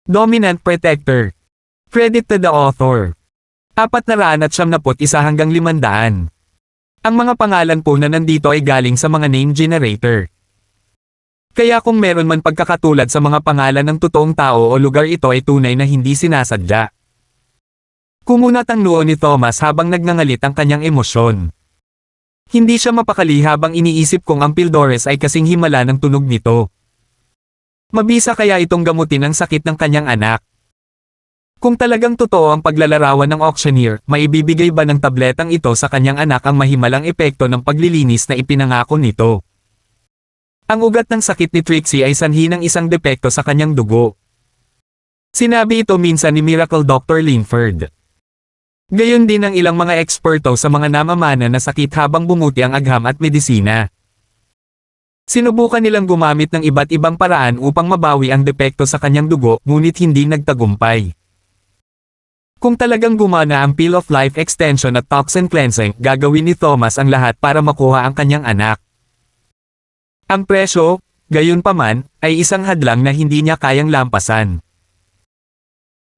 Dominant Protector. Credit to the author. 471 hanggang 500. Ang mga pangalan po na nandito ay galing sa mga name generator. Kaya kung meron man pagkakatulad sa mga pangalan ng totoong tao o lugar, ito ay tunay na hindi sinasadya. Kumunat ang noo ni Thomas habang nagngangalit ang kanyang emosyon. Hindi siya mapakali habang iniisip kung ang Pildores ay kasing himala ng tunog nito. Mabisa kaya itong gamutin ang sakit ng kanyang anak? Kung talagang totoo ang paglalarawan ng auctioneer, maibibigay ba ng tabletang ito sa kanyang anak ang mahimalang epekto ng paglilinis na ipinangako nito? Ang ugat ng sakit ni Trixie ay sanhi ng isang depekto sa kanyang dugo. Sinabi ito minsan ni Miracle Dr. Linford. Gayon din ang ilang mga eksperto sa mga namamana na sakit habang bumuti ang agham at medisina. Sinubukan nilang gumamit ng iba't ibang paraan upang mabawi ang depekto sa kanyang dugo, ngunit hindi nagtagumpay. Kung talagang gumana ang Peel of Life Extension at Toxin Cleansing, gagawin ni Thomas ang lahat para makuha ang kanyang anak. Ang presyo, gayunpaman, ay isang hadlang na hindi niya kayang lampasan.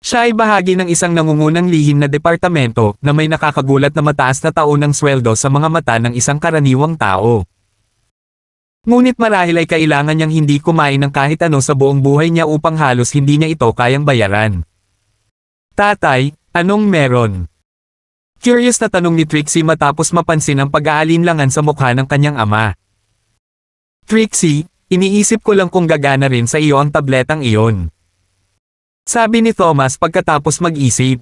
Siya ay bahagi ng isang nangungunang lihim na departamento na may nakakagulat na mataas na taonang sweldo sa mga mata ng isang karaniwang tao. Ngunit marahil ay kailangan niyang hindi kumain ng kahit ano sa buong buhay niya upang halos hindi niya ito kayang bayaran. Tatay, anong meron? Curious na tanong ni Trixie matapos mapansin ang pag-aalinlangan sa mukha ng kanyang ama. Trixie, iniisip ko lang kung gagana rin sa iyo ang tabletang iyon. Sabi ni Thomas pagkatapos mag-isip.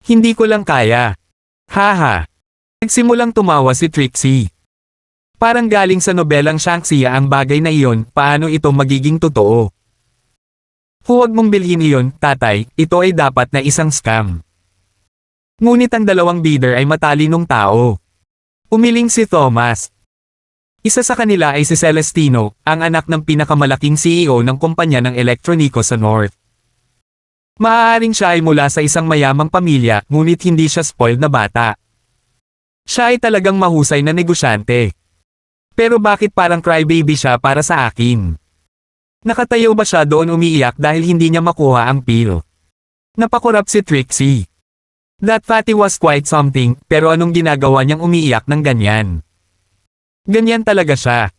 Hindi ko lang kaya. Haha. Nagsimulang tumawa si Trixie. Parang galing sa nobelang Shangxia ang bagay na iyon, paano ito magiging totoo? Huwag mong bilhin iyon, tatay, ito ay dapat na isang scam. Ngunit ang dalawang bidder ay matalinong tao. Umiling si Thomas. Isa sa kanila ay si Celestino, ang anak ng pinakamalaking CEO ng kumpanya ng elektroniko sa North. Maaaring siya ay mula sa isang mayamang pamilya, ngunit hindi siya spoiled na bata. Siya ay talagang mahusay na negosyante. Pero bakit parang crybaby siya para sa akin? Nakatayo ba siya doon umiiyak dahil hindi niya makuha ang peel? Napakurap si Trixie. That fatty was quite something, pero anong ginagawa niyang umiiyak ng ganyan? Ganyan talaga siya.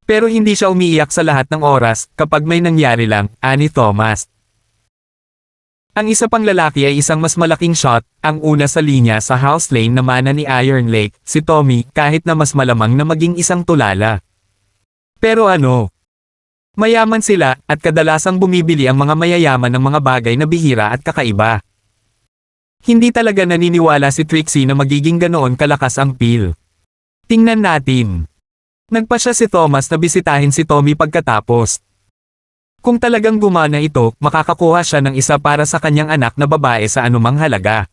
Pero hindi siya umiiyak sa lahat ng oras, kapag may nangyari lang, ani Thomas. Ang isa pang lalaki ay isang mas malaking shot, ang una sa linya sa house lane na mana ni Iron Lake, si Tommy, kahit na mas malamang na maging isang tulala. Pero ano? Mayaman sila, at kadalasang bumibili ang mga mayayaman ng mga bagay na bihira at kakaiba. Hindi talaga naniniwala si Trixie na magiging ganoon kalakas ang peel. Tingnan natin. Nagpa siya si Thomas na bisitahin si Tommy pagkatapos. Kung talagang gumana ito, makakakuha siya ng isa para sa kanyang anak na babae sa anumang halaga.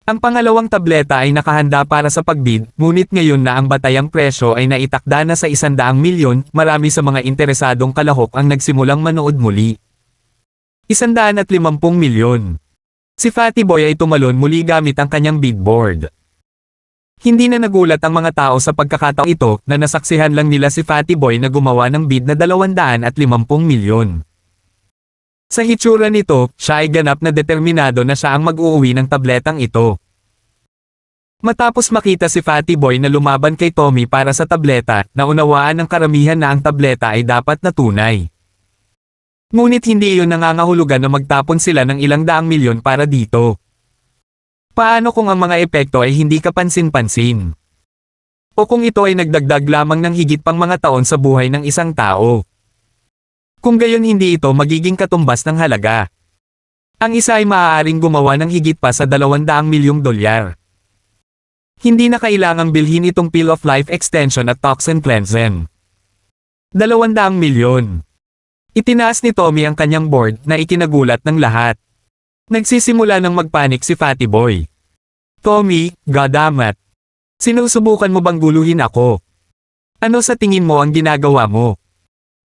Ang pangalawang tableta ay nakahanda para sa pagbid, ngunit ngayon na ang batayang presyo ay naitakda na sa 100 milyon, marami sa mga interesadong kalahok ang nagsimulang manood muli. 150 milyon. Si Fatty Boy ay tumalon muli gamit ang kanyang bid board. Hindi na nagulat ang mga tao sa pagkakataong ito na nasaksihan lang nila si Fatty Boy na gumawa ng bid na 250 milyon. Sa hitsura nito, siya ay ganap na determinado na siya ang mag-uuwi ng tabletang ito. Matapos makita si Fatty Boy na lumaban kay Tommy para sa tableta, naunawaan ng karamihan na ang tableta ay dapat na tunay. Ngunit hindi iyon nangangahulugan na magtapon sila ng ilang daang milyon para dito. Paano kung ang mga epekto ay hindi kapansin-pansin? O kung ito ay nagdagdag lamang ng higit pang mga taon sa buhay ng isang tao? Kung gayon hindi ito magiging katumbas ng halaga. Ang isa ay maaaring gumawa ng higit pa sa 200 milyong dolyar. Hindi na kailangang bilhin itong Peel of Life Extension at Toxin Cleansing. 200 milyon. Itinaas ni Tommy ang kanyang board na ikinagulat ng lahat. Nagsisimula ng magpanik si Fatty Boy. Tommy, goddammit. Sinusubukan mo bang guluhin ako? Ano sa tingin mo ang ginagawa mo?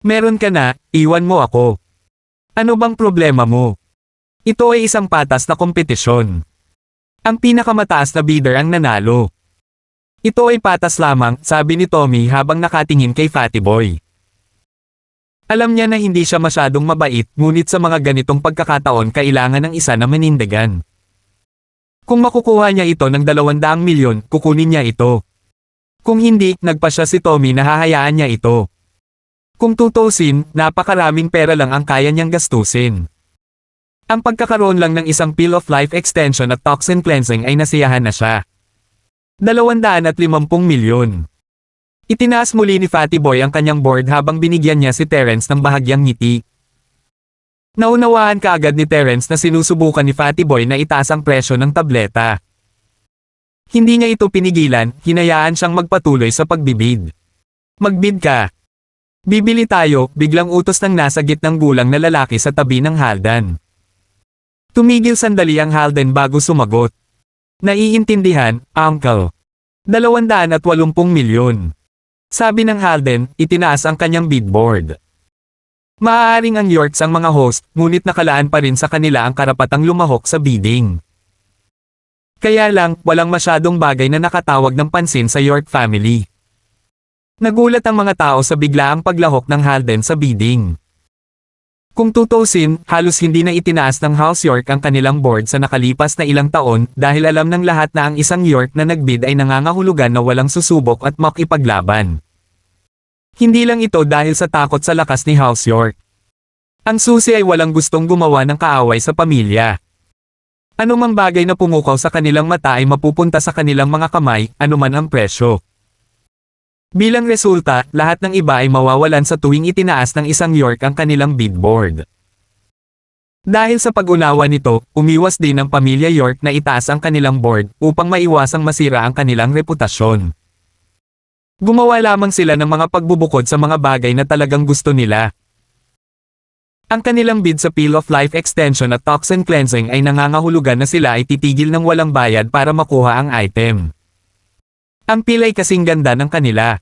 Meron ka na, iwan mo ako. Ano bang problema mo? Ito ay isang patas na kompetisyon. Ang pinakamataas na bidder ang nanalo. Ito ay patas lamang, sabi ni Tommy habang nakatingin kay Fatty Boy. Alam niya na hindi siya masyadong mabait, ngunit sa mga ganitong pagkakataon kailangan ng isa na manindigan. Kung makukuha niya ito ng 200 milyon, kukunin niya ito. Kung hindi, nagpa siya si Tommy na hahayaan niya ito. Kung tutusin, napakaraming pera lang ang kaya niyang gastusin. Ang pagkakaroon lang ng isang Pill of Life extension at toxin cleansing ay nasiyahan na siya. 250 milyon. Itinaas muli ni Fatty Boy ang kanyang board habang binigyan niya si Terence ng bahagyang ngiti. Naunawaan kaagad ni Terence na sinusubukan ni Fatty Boy na itaas ang presyo ng tableta. Hindi niya ito pinigilan, hinayaan siyang magpatuloy sa pagbibid. Magbid ka. Bibili tayo, biglang utos ng nasa gitnang gulang na lalaki sa tabi ng Haldan. Tumigil sandali ang Haldan bago sumagot. Naiintindihan, Uncle. 280 milyon. Sabi ng Halden, itinaas ang kanyang bid board. Maaaring ang Yorks ang mga host, ngunit nakalaan pa rin sa kanila ang karapatang lumahok sa bidding. Kaya lang, walang masyadong bagay na nakatawag ng pansin sa York family. Nagulat ang mga tao sa biglaang paglahok ng Halden sa bidding. Kung tutusin, halos hindi na itinaas ng House York ang kanilang board sa nakalipas na ilang taon dahil alam ng lahat na ang isang York na nagbid ay nangangahulugan na walang susubok at makipaglaban. Hindi lang ito dahil sa takot sa lakas ni House York. Ang susi ay walang gustong gumawa ng kaaway sa pamilya. Anumang bagay na pumukaw sa kanilang mata ay mapupunta sa kanilang mga kamay, anuman ang presyo. Bilang resulta, lahat ng iba ay mawawalan sa tuwing itinaas ng isang York ang kanilang bid board. Dahil sa pag-unawa nito, umiwas din ang pamilya York na itaas ang kanilang board upang maiwasang masira ang kanilang reputasyon. Gumawa lamang sila ng mga pagbubukod sa mga bagay na talagang gusto nila. Ang kanilang bid sa Pill of Life extension at toxin cleansing ay nangangahulugan na sila ay titigil ng walang bayad para makuha ang item. Ang pill ay kasing ganda ng kanila.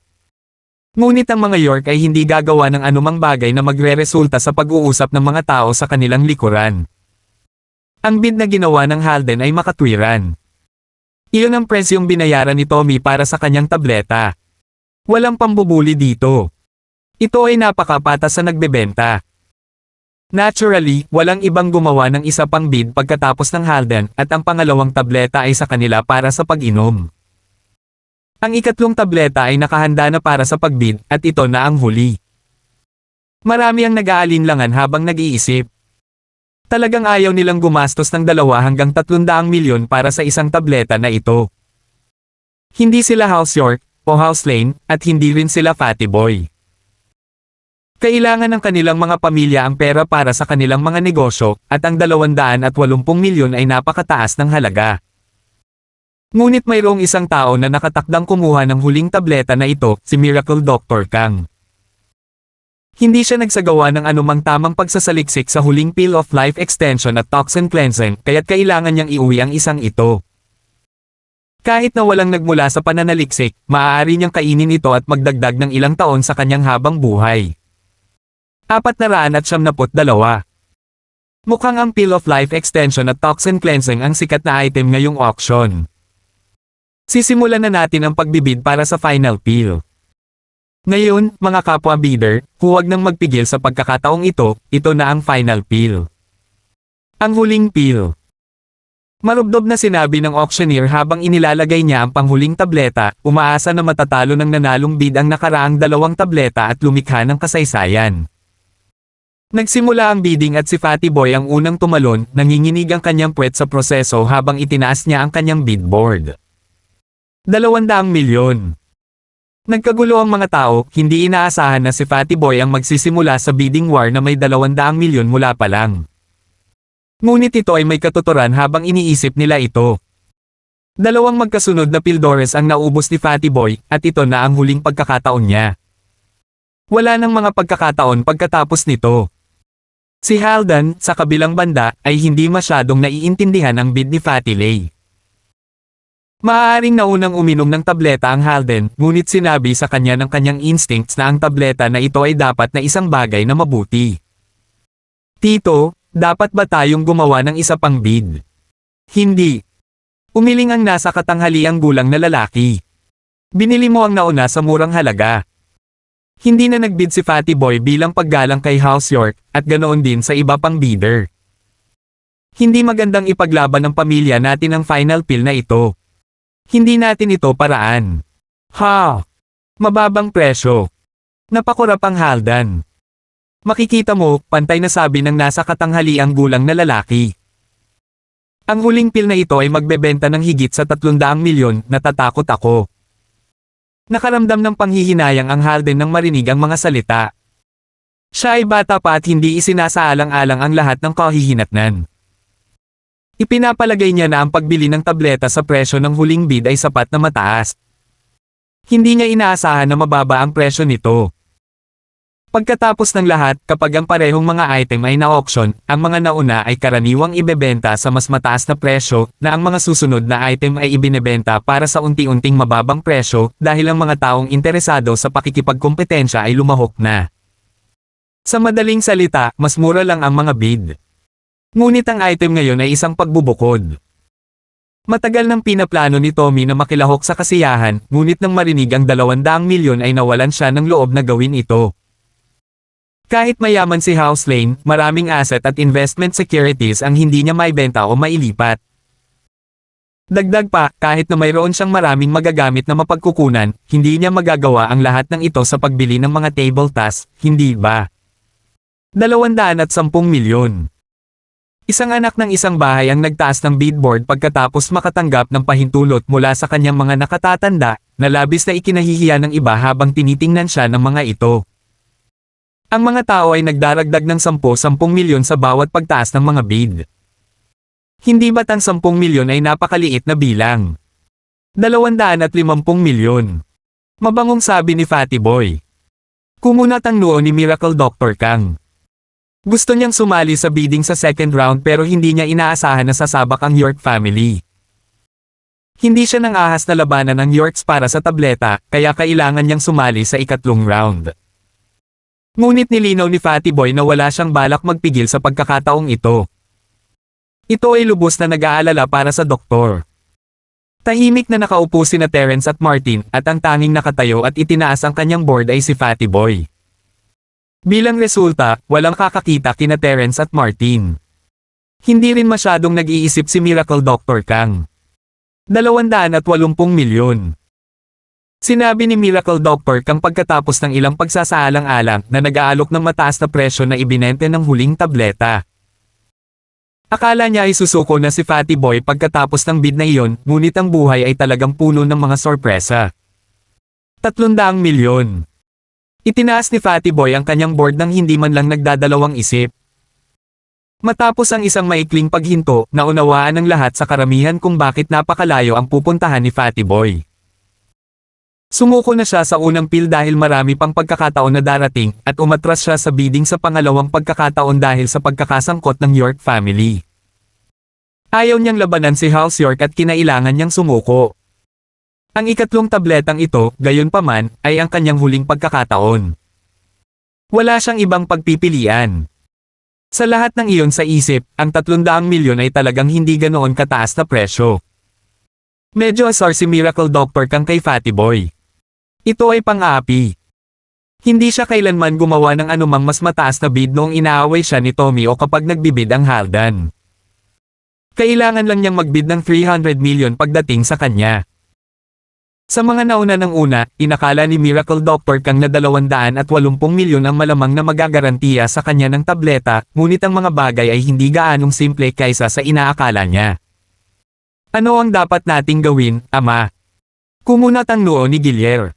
Ngunit ang mga York ay hindi gagawa ng anumang bagay na magre-resulta sa pag-uusap ng mga tao sa kanilang likuran. Ang bid na ginawa ng Halden ay makatwiran. Iyon ang presyong binayaran ni Tommy para sa kanyang tableta. Walang pambubuli dito. Ito ay napakapatas sa nagbebenta. Naturally, walang ibang gumawa ng isa pang bid pagkatapos ng Halden at ang pangalawang tableta ay sa kanila para sa pag-inom. Ang ikatlong tableta ay nakahanda na para sa pagbid at ito na ang huli. Marami ang nag-aalinlangan habang nag-iisip. Talagang ayaw nilang gumastos ng 2 hanggang 300 milyon para sa isang tableta na ito. Hindi sila House York o House Lane at hindi rin sila Fatty Boy. Kailangan ng kanilang mga pamilya ang pera para sa kanilang mga negosyo at ang 280 milyon ay napakataas ng halaga. Ngunit mayroong isang tao na nakatakdang kumuha ng huling tableta na ito, si Miracle Dr. Kang. Hindi siya nagsagawa ng anumang tamang pagsasaliksik sa huling Pill of Life extension at toxin cleansing, kaya't kailangan niyang iuwi ang isang ito. Kahit na walang nagmula sa pananaliksik, maaari niyang kainin ito at magdagdag ng ilang taon sa kanyang habang buhay. 472. Mukhang ang Pill of Life extension at toxin cleansing ang sikat na item ngayong auction. Sisimulan na natin ang pagbibid para sa final pill. Ngayon, mga kapwa bidder, huwag nang magpigil sa pagkakataong ito na ang final pill. Ang huling pill. Marubdob na sinabi ng auctioneer habang inilalagay niya ang panghuling tableta, umaasa na matatalo ng nanalong bid ang nakaraang 2 tableta at lumikha ng kasaysayan. Nagsimula ang bidding at si Fatty Boy ang unang tumalon, nanginginig ang kanyang puwet sa proseso habang itinaas niya ang kanyang bid board. 200 milyon. Nagkagulo ang mga tao, hindi inaasahan na si Fatty Boy ang magsisimula sa bidding war na may 200 milyon mula pa lang. Ngunit ito ay may katuturan habang iniisip nila ito. 2 magkasunod na pildores ang naubos ni Fatty Boy, at ito na ang huling pagkakataon niya. Wala nang mga pagkakataon pagkatapos nito. Si Haldan, sa kabilang banda, ay hindi masyadong naiintindihan ang bid ni Fatty Lay. Maaaring naunang uminom ng tableta ang Halden, ngunit sinabi sa kanya ng kanyang instincts na ang tableta na ito ay dapat na isang bagay na mabuti. Tito, dapat ba tayong gumawa ng isa pang bid? Hindi. Umiling ang nasa katanghaliang gulang na lalaki. Binili mo ang nauna sa murang halaga. Hindi na nagbid si Fatty Boy bilang paggalang kay House York, at ganoon din sa iba pang bidder. Hindi magandang ipaglaban ng pamilya natin ang final pill na ito. Hindi natin ito paraan. Ha! Mababang presyo. Napakurap ang Haldan. Makikita mo, pantay na sabi ng nasa katanghaliang gulang na lalaki. Ang huling pill na ito ay magbebenta ng higit sa 300 milyon, natatakot ako. Nakaramdam ng panghihinayang ang Halden nang marinig ang mga salita. Siya ay bata pa at hindi isinasaalang-alang ang lahat ng kahihinatnan. Ipinapalagay niya na ang pagbili ng tableta sa presyo ng huling bid ay sapat na mataas. Hindi niya inaasahan na mababa ang presyo nito. Pagkatapos ng lahat, kapag ang parehong mga item ay na-auction, ang mga nauna ay karaniwang ibebenta sa mas mataas na presyo, na ang mga susunod na item ay ibinebenta para sa unti-unting mababang presyo, dahil ang mga taong interesado sa pakikipagkompetensya ay lumahok na. Sa madaling salita, mas mura lang ang mga bid. Ngunit ang item ngayon ay isang pagbubukod. Matagal nang pinaplano ni Tommy na makilahok sa kasiyahan, ngunit nang marinig ang 200 milyon ay nawalan siya ng loob na gawin ito. Kahit mayaman si House Lane, maraming asset at investment securities ang hindi niya maibenta o mailipat. Dagdag pa, kahit na mayroon siyang maraming magagamit na mapagkukunan, hindi niya magagawa ang lahat ng ito sa pagbili ng mga table tasks, hindi ba? 210 milyon. Isang anak ng isang bahay ang nagtaas ng bidboard pagkatapos makatanggap ng pahintulot mula sa kanyang mga nakatatanda, na labis na ikinahihiya ng iba habang tinitingnan siya ng mga ito. Ang mga tao ay nagdaragdag ng 10 milyon sa bawat pagtaas ng mga bid. Hindi ba't ang 10 milyon ay napakaliit na bilang? 250 milyon. Mabangong sabi ni Fatty Boy. Kumunat ang noo ni Miracle Dr. Kang. Gusto niyang sumali sa bidding sa second round pero hindi niya inaasahan na sasabak ang York family. Hindi siya nang ahas na labanan ng Yorks para sa tableta, kaya kailangan niyang sumali sa ikatlong round. Ngunit nilinaw ni Fatty Boy na wala siyang balak magpigil sa pagkakataong ito. Ito ay lubos na nag-aalala para sa doktor. Tahimik na nakaupo sina Terence at Martin at ang tanging nakatayo at itinaas ang kanyang board ay si Fatty Boy. Bilang resulta, walang kakakita kina Terence at Martin. Hindi rin masyadong nag-iisip si Miracle Dr. Kang. 280 milyon. Sinabi ni Miracle Dr. Kang pagkatapos ng ilang pagsasaalang-alang na nag-aalok ng mataas na presyo na ibinente ng huling tableta. Akala niya ay susuko na si Fatty Boy pagkatapos ng bid na iyon, ngunit ang buhay ay talagang puno ng mga sorpresa. 300 milyon. Itinaas ni Fatty Boy ang kanyang board nang hindi man lang nagdadalawang isip. Matapos ang isang maikling paghinto, naunawaan ng lahat sa karamihan kung bakit napakalayo ang pupuntahan ni Fatty Boy. Sumuko na siya sa unang pill dahil marami pang pagkakataon na darating, at umatras siya sa bidding sa pangalawang pagkakataon dahil sa pagkakasangkot ng York family. Ayaw niyang labanan si House York at kinailangan niyang sumuko. Ang ikatlong tabletang ito, gayunpaman, ay ang kanyang huling pagkakataon. Wala siyang ibang pagpipilian. Sa lahat ng iyon sa isip, ang 300 milyon ay talagang hindi ganoon kataas na presyo. Medyo asar si Miracle Dr. Kang kay Fatty Boy. Ito ay pang-aapi. Hindi siya kailanman gumawa ng anumang mas mataas na bid noong inaaway siya ni Tommy o kapag nagbibid ang Haldan. Kailangan lang niyang magbid ng 300 milyon pagdating sa kanya. Sa mga nauna ng una, inakala ni Miracle Dr. Kang na 280 milyon ang malamang na magagarantiya sa kanya ng tableta, ngunit ang mga bagay ay hindi gaanong simple kaysa sa inaakala niya. Ano ang dapat nating gawin, Ama? Kumunat ang noo ni Gilier.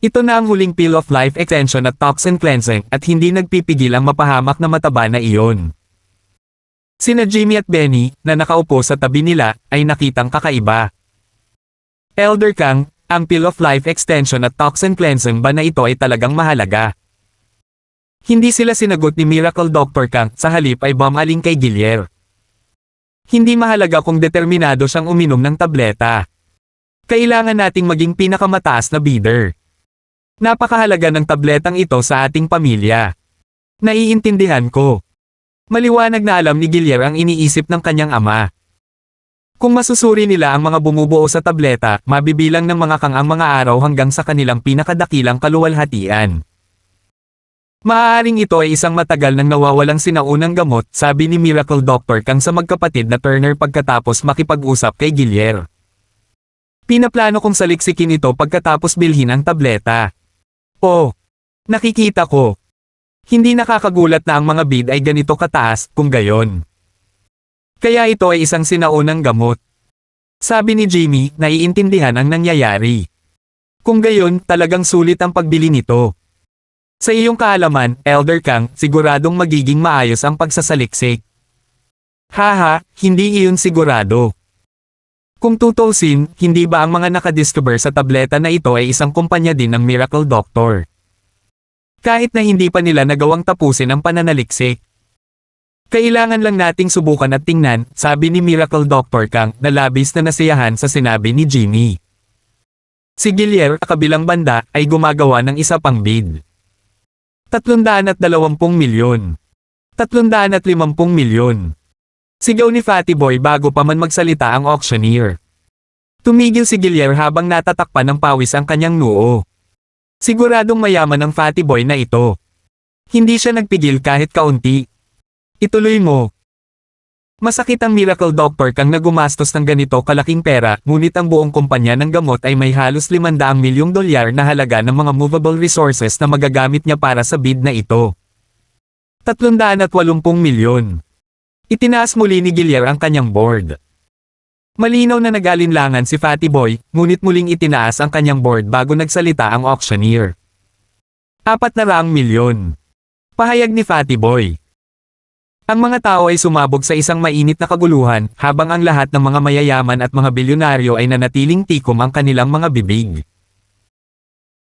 Ito na ang huling pill of life extension at toxin cleansing at hindi nagpipigil ang mapahamak na mataba na iyon. Sina Jimmy at Benny, na nakaupo sa tabi nila, ay nakitang kakaiba. Elder Kang, ang pill of life extension at toxin cleansing ba na ito ay talagang mahalaga? Hindi sila sinagot ni Miracle Dr. Kang, sa halip ay bumaling kay Gilier. Hindi mahalaga kung determinado siyang uminom ng tableta. Kailangan nating maging pinakamataas na bidder. Napakahalaga ng tabletang ito sa ating pamilya. Naiintindihan ko. Maliwanag na alam ni Gilier ang iniisip ng kanyang ama. Kung masusuri nila ang mga bumubuo sa tableta, mabibilang ng mga kang ang mga araw hanggang sa kanilang pinakadakilang kaluwalhatian. Maaaring ito ay isang matagal nang nawawalang sinaunang gamot, sabi ni Miracle Doctor Kang sa magkapatid na Turner pagkatapos makipag-usap kay Gillier. Pinaplano kong saliksikin ito pagkatapos bilhin ang tableta. Oh, nakikita ko. Hindi nakakagulat na ang mga bid ay ganito kataas, kung gayon. Kaya ito ay isang sinaunang gamot. Sabi ni Jamie, naiintindihan ang nangyayari. Kung gayon, talagang sulit ang pagbili nito. Sa iyong kaalaman, Elder Kang, siguradong magiging maayos ang pagsasaliksik. Haha, hindi iyon sigurado. Kung tutusin, hindi ba ang mga nakadiscover sa tableta na ito ay isang kumpanya din ng Miracle Doctor? Kahit na hindi pa nila nagawang tapusin ang pananaliksik. Kailangan lang nating subukan at tingnan, sabi ni Miracle Doctor Kang, na labis na nasiyahan sa sinabi ni Jimmy. Si Gillier, kabilang banda, ay gumagawa ng isa pang bid. 320 milyon. 350 milyon. Sigaw ni Fatty Boy bago pa man magsalita ang auctioneer. Tumigil si Gillier habang natatakpan ng pawis ang kanyang noo. Siguradong mayaman ang Fatty Boy na ito. Hindi siya nagpigil kahit kaunti. Ituloy mo. Masakit ang Miracle Doctor Kang na gumastos ng ganito kalaking pera, ngunit ang buong kumpanya ng gamot ay may halos 500 milyong dolyar na halaga ng mga movable resources na magagamit niya para sa bid na ito. 380 milyon. Itinaas muli ni Gillier ang kanyang board. Malinaw na nag-alinlangan si Fatty Boy, ngunit muling itinaas ang kanyang board bago nagsalita ang auctioneer. 400 milyon. Pahayag ni Fatty Boy. Ang mga tao ay sumabog sa isang mainit na kaguluhan, habang ang lahat ng mga mayayaman at mga bilyonaryo ay nanatiling tikom ang kanilang mga bibig.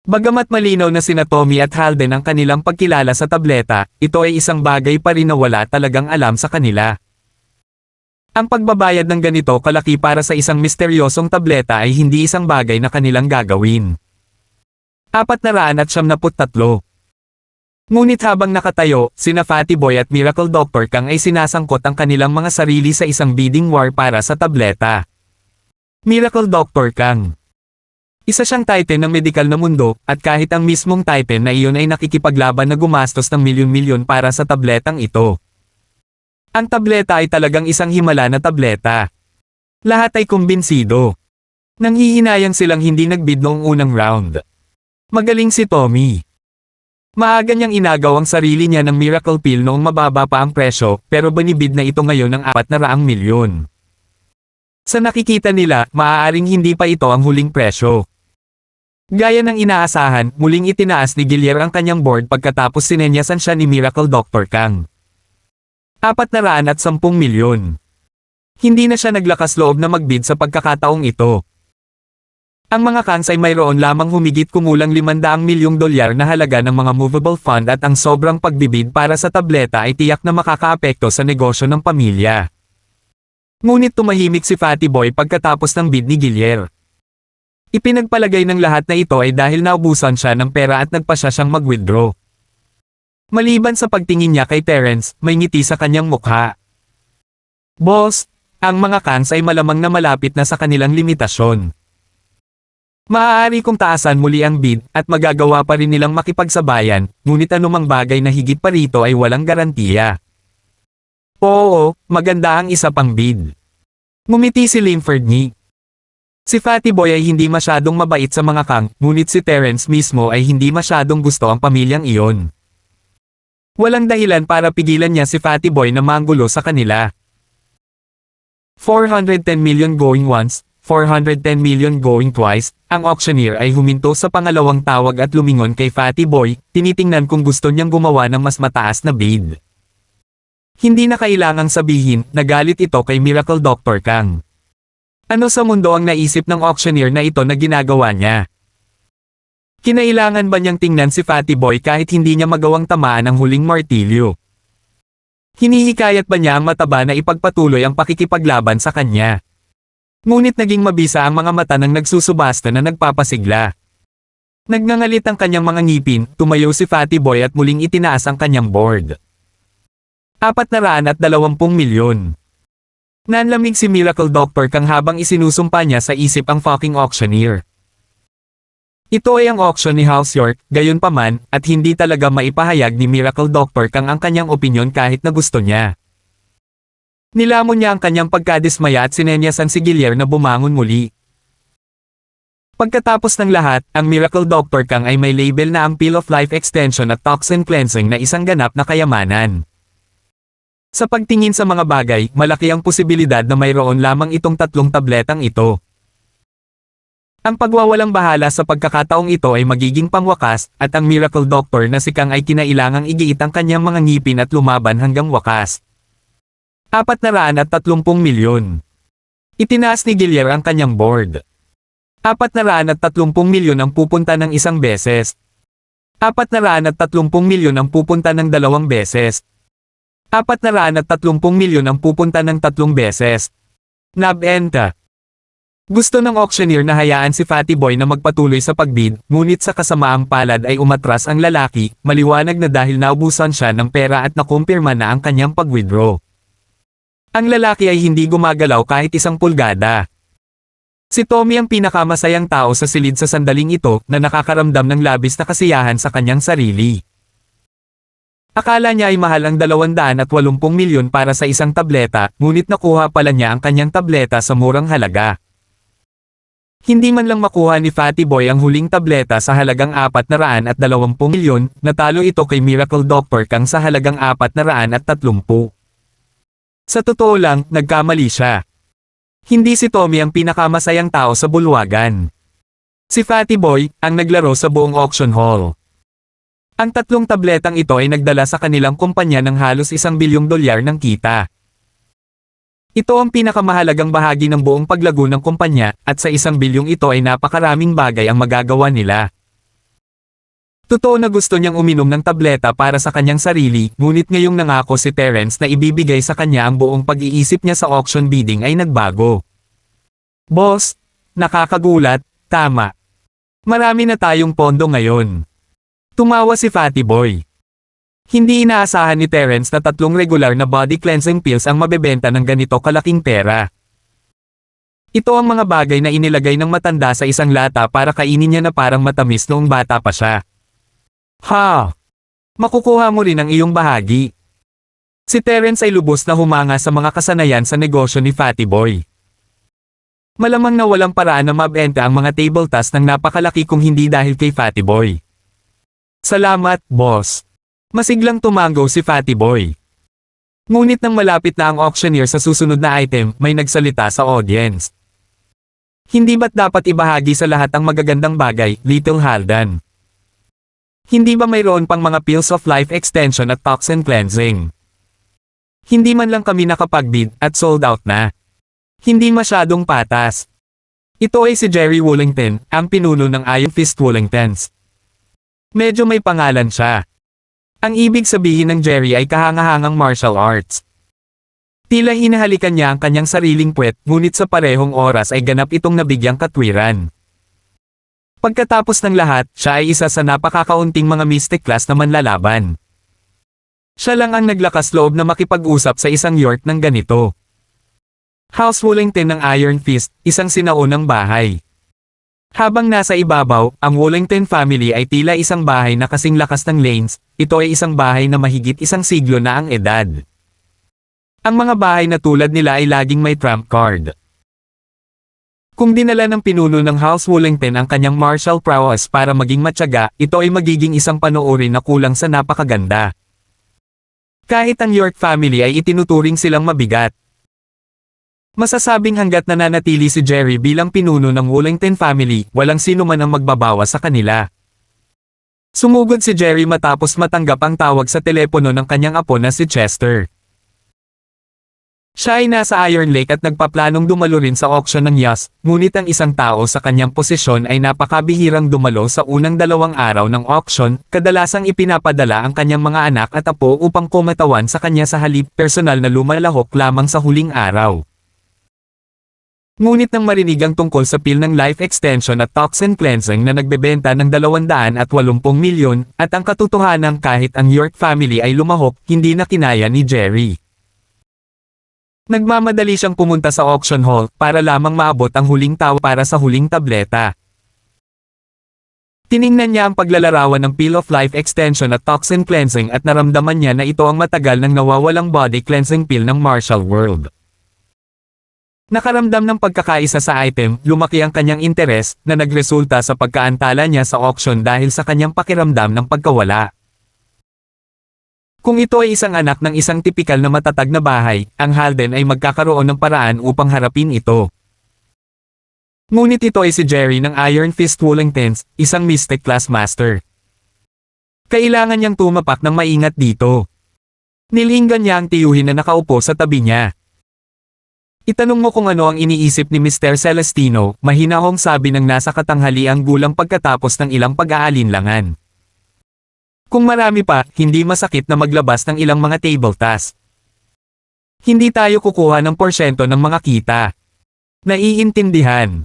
Bagamat malinaw na sina Tommy at Halden ang kanilang pagkilala sa tableta, ito ay isang bagay pa rin na wala talagang alam sa kanila. Ang pagbabayad ng ganito kalaki para sa isang misteryosong tableta ay hindi isang bagay na kanilang gagawin. 473. Ngunit habang nakatayo, sina Fatty Boy at Miracle Doctor Kang ay sinasangkot ang kanilang mga sarili sa isang bidding war para sa tableta. Miracle Doctor Kang. Isa siyang titan ng medikal na mundo, at kahit ang mismong titan na iyon ay nakikipaglaban na gumastos ng milyon-milyon para sa tabletang ito. Ang tableta ay talagang isang himala na tableta. Lahat ay kumbinsido. Nanghihinayang silang hindi nagbid noong unang round. Magaling si Tommy. Maaga niyang inagaw ang sarili niya ng miracle pill noong mababa pa ang presyo, pero binibid na ito ngayon ng 400 milyon. Sa nakikita nila, maaaring hindi pa ito ang huling presyo. Gaya ng inaasahan, muling itinaas ni Gillier ang kanyang board pagkatapos sinenyasan siya ni Miracle Doctor Kang. 410 milyon. Hindi na siya naglakas loob na magbid sa pagkakataong ito. Ang mga Kangs ay mayroon lamang humigit kumulang 500 milyong dolyar na halaga ng mga movable fund at ang sobrang pagbibid para sa tableta ay tiyak na makakaapekto sa negosyo ng pamilya. Ngunit tumahimik si Fatty Boy pagkatapos ng bid ni Gillier. Ipinagpalagay ng lahat na ito ay dahil naubusan siya ng pera at nagpasya siyang mag-withdraw. Maliban sa pagtingin niya kay Terence, may ngiti sa kanyang mukha. Boss, ang mga Kangs ay malamang na malapit na sa kanilang limitasyon. Maaari kong taasan muli ang bid, at magagawa pa rin nilang makipagsabayan, ngunit anumang bagay na higit pa rito ay walang garantiya. Oo, maganda ang isa pang bid. Ngumiti si Linford ni. Si Fatty Boy ay hindi masyadong mabait sa mga Kang, ngunit si Terence mismo ay hindi masyadong gusto ang pamilyang iyon. Walang dahilan para pigilan niya si Fatty Boy na manggulo sa kanila. 410 million going once, 410 million going twice, ang auctioneer ay huminto sa pangalawang tawag at lumingon kay Fatty Boy, tinitingnan kung gusto niyang gumawa ng mas mataas na bid. Hindi na kailangang sabihin, nagalit ito kay Miracle Doctor Kang. Ano sa mundo ang naisip ng auctioneer na ito na ginagawa niya? Kinailangan ba niyang tingnan si Fatty Boy kahit hindi niya magawang tamaan ang huling martilyo? Hinihikayat ba niya ang mataba na ipagpatuloy ang pakikipaglaban sa kanya? Ngunit naging mabisa ang mga mata ng nagsusubasta na nagpapasigla. Nagngangalit ang kanyang mga ngipin, tumayo si Fatty Boy at muling itinaas ang kanyang board. 420 milyon. Nanlamig si Miracle Doctor Kang habang isinusumpa niya sa isip ang fucking auctioneer. Ito ay ang auction ni House York, gayunpaman, at hindi talaga maipahayag ni Miracle Doctor Kang ang kanyang opinyon kahit na gusto niya. Nilamon niya ang kanyang pagkadismaya at sinenyasan si Gilier na bumangon muli. Pagkatapos ng lahat, ang Miracle Doctor Kang ay may label na ang Pill of Life Extension at Toxin Cleansing na isang ganap na kayamanan. Sa pagtingin sa mga bagay, malaki ang posibilidad na mayroon lamang itong 3 tabletang ito. Ang pagwawalang bahala sa pagkakataong ito ay magiging pangwakas, at ang Miracle Doctor na si Kang ay kinailangang igiit ang kanyang mga ngipin at lumaban hanggang wakas. 430 milyon. Itinaas ni Gilier ang kanyang board. 430 milyon ang pupunta ng isang beses. 430 milyon ang pupunta ng 2 beses. 430 milyon ang pupunta ng 3 beses. Nabenta. Gusto ng auctioneer na hayaan si Fatty Boy na magpatuloy sa pagbid, ngunit sa kasamaang palad ay umatras ang lalaki, maliwanag na dahil naubusan siya ng pera at nakumpirma na ang kanyang pag-withdraw. Ang lalaki ay hindi gumagalaw kahit 1 pulgada. Si Tommy ang pinakamasayang tao sa silid sa sandaling ito na nakakaramdam ng labis na kasiyahan sa kanyang sarili. Akala niya ay mahal ang 280 milyon para sa isang tableta, ngunit nakuha pala niya ang kanyang tableta sa murang halaga. Hindi man lang makuha ni Fatty Boy ang huling tableta sa halagang 420 milyon, natalo ito kay Miracle Doctor Kang sa halagang 430. Sa totoo lang, nagkamali siya. Hindi si Tommy ang pinakamasayang tao sa bulwagan. Si Fatty Boy, ang naglaro sa buong auction hall. Ang 3 tabletang ito ay nagdala sa kanilang kumpanya ng halos $1 bilyong ng kita. Ito ang pinakamahalagang bahagi ng buong paglago ng kumpanya, at sa 1 bilyong ito ay napakaraming bagay ang magagawa nila. Totoo na gusto niyang uminom ng tableta para sa kanyang sarili, ngunit ngayong nangako si Terence na ibibigay sa kanya ang buong pag-iisip niya sa auction bidding ay nagbago. Boss, nakakagulat, tama. Marami na tayong pondo ngayon. Tumawa si Fatty Boy. Hindi inaasahan ni Terence na 3 regular na body cleansing pills ang mabebenta ng ganito kalaking pera. Ito ang mga bagay na inilagay ng matanda sa isang lata para kainin niya na parang matamis noong bata pa siya. Ha! Makukuha mo rin ang iyong bahagi. Si Terence ay lubos na humanga sa mga kasanayan sa negosyo ni Fatty Boy. Malamang na walang paraan na mabenta ang mga table tasks ng napakalaki kung hindi dahil kay Fatty Boy. Salamat, boss. Masiglang tumango si Fatty Boy. Ngunit nang malapit na ang auctioneer sa susunod na item, may nagsalita sa audience. Hindi ba't dapat ibahagi sa lahat ang magagandang bagay, Little Haldan? Hindi ba mayroon pang mga pills of life extension at toxin cleansing? Hindi man lang kami nakapagbid at sold out na. Hindi masyadong patas. Ito ay si Jerry Wollington, ang pinuno ng Iron Fist Wollingtons. Medyo may pangalan siya. Ang ibig sabihin ng Jerry ay kahangahangang martial arts. Tila hinahalikan niya ang kanyang sariling puwet, ngunit sa parehong oras ay ganap itong nabigyang katwiran. Pagkatapos ng lahat, siya ay isa sa napakakaunting mga mystic class na manlalaban. Siya lang ang naglakas loob na makipag-usap sa isang York ng ganito. House Wollington ng Iron Fist, isang sinaunang bahay. Habang nasa ibabaw, ang Wollington family ay tila isang bahay na kasing lakas ng Lanes, ito ay isang bahay na mahigit 1 siglo na ang edad. Ang mga bahay na tulad nila ay laging may trump card. Kung dinala ng pinuno ng House Wollington ang kanyang martial prowess para maging matyaga, ito ay magiging isang panoorin na kulang sa napakaganda. Kahit ang York family ay itinuturing silang mabigat. Masasabing hanggat nananatili si Jerry bilang pinuno ng Wollington family, walang sino man ang magbabawa sa kanila. Sumugod si Jerry matapos matanggap ang tawag sa telepono ng kanyang apo na si Chester. Siya ay nasa Iron Lake at nagpaplanong dumalo rin sa auction ng Yas, ngunit ang isang tao sa kanyang posisyon ay napakabihirang dumalo sa unang 2 araw ng auction, kadalasang ipinapadala ang kanyang mga anak at apo upang kumatawan sa kanya sa halip personal na lumalahok lamang sa huling araw. Ngunit nang marinig ang tungkol sa pill ng life extension at toxin cleansing na nagbebenta ng 280 milyon, at ang katotohanan kahit ang York family ay lumahok, hindi na kinaya ni Jerry. Nagmamadali siyang pumunta sa auction hall para lamang maabot ang huling tao para sa huling tableta. Tiningnan niya ang paglalarawan ng Peel of Life Extension at Toxin Cleansing at naramdaman niya na ito ang matagal nang nawawalang body cleansing pill ng Martial World. Nakaramdam ng pagkakaisa sa item, lumaki ang kanyang interes na nagresulta sa pagkaantala niya sa auction dahil sa kanyang pakiramdam ng pagkawala. Kung ito ay isang anak ng isang tipikal na matatag na bahay, ang Halden ay magkakaroon ng paraan upang harapin ito. Ngunit ito ay si Jerry ng Iron Fist Wellingtons, isang Mystic Class Master. Kailangan niyang tumapak ng maingat dito. Nilinggan niya ang tiyuhin na nakaupo sa tabi niya. Itanong mo kung ano ang iniisip ni Mr. Celestino, mahinahong sabi ng nasa katanghaliang gulang pagkatapos ng ilang pag-aalinlangan. Kung marami pa, hindi masakit na maglabas ng ilang mga table task. Hindi tayo kukuha ng porsyento ng mga kita. Naiintindihan.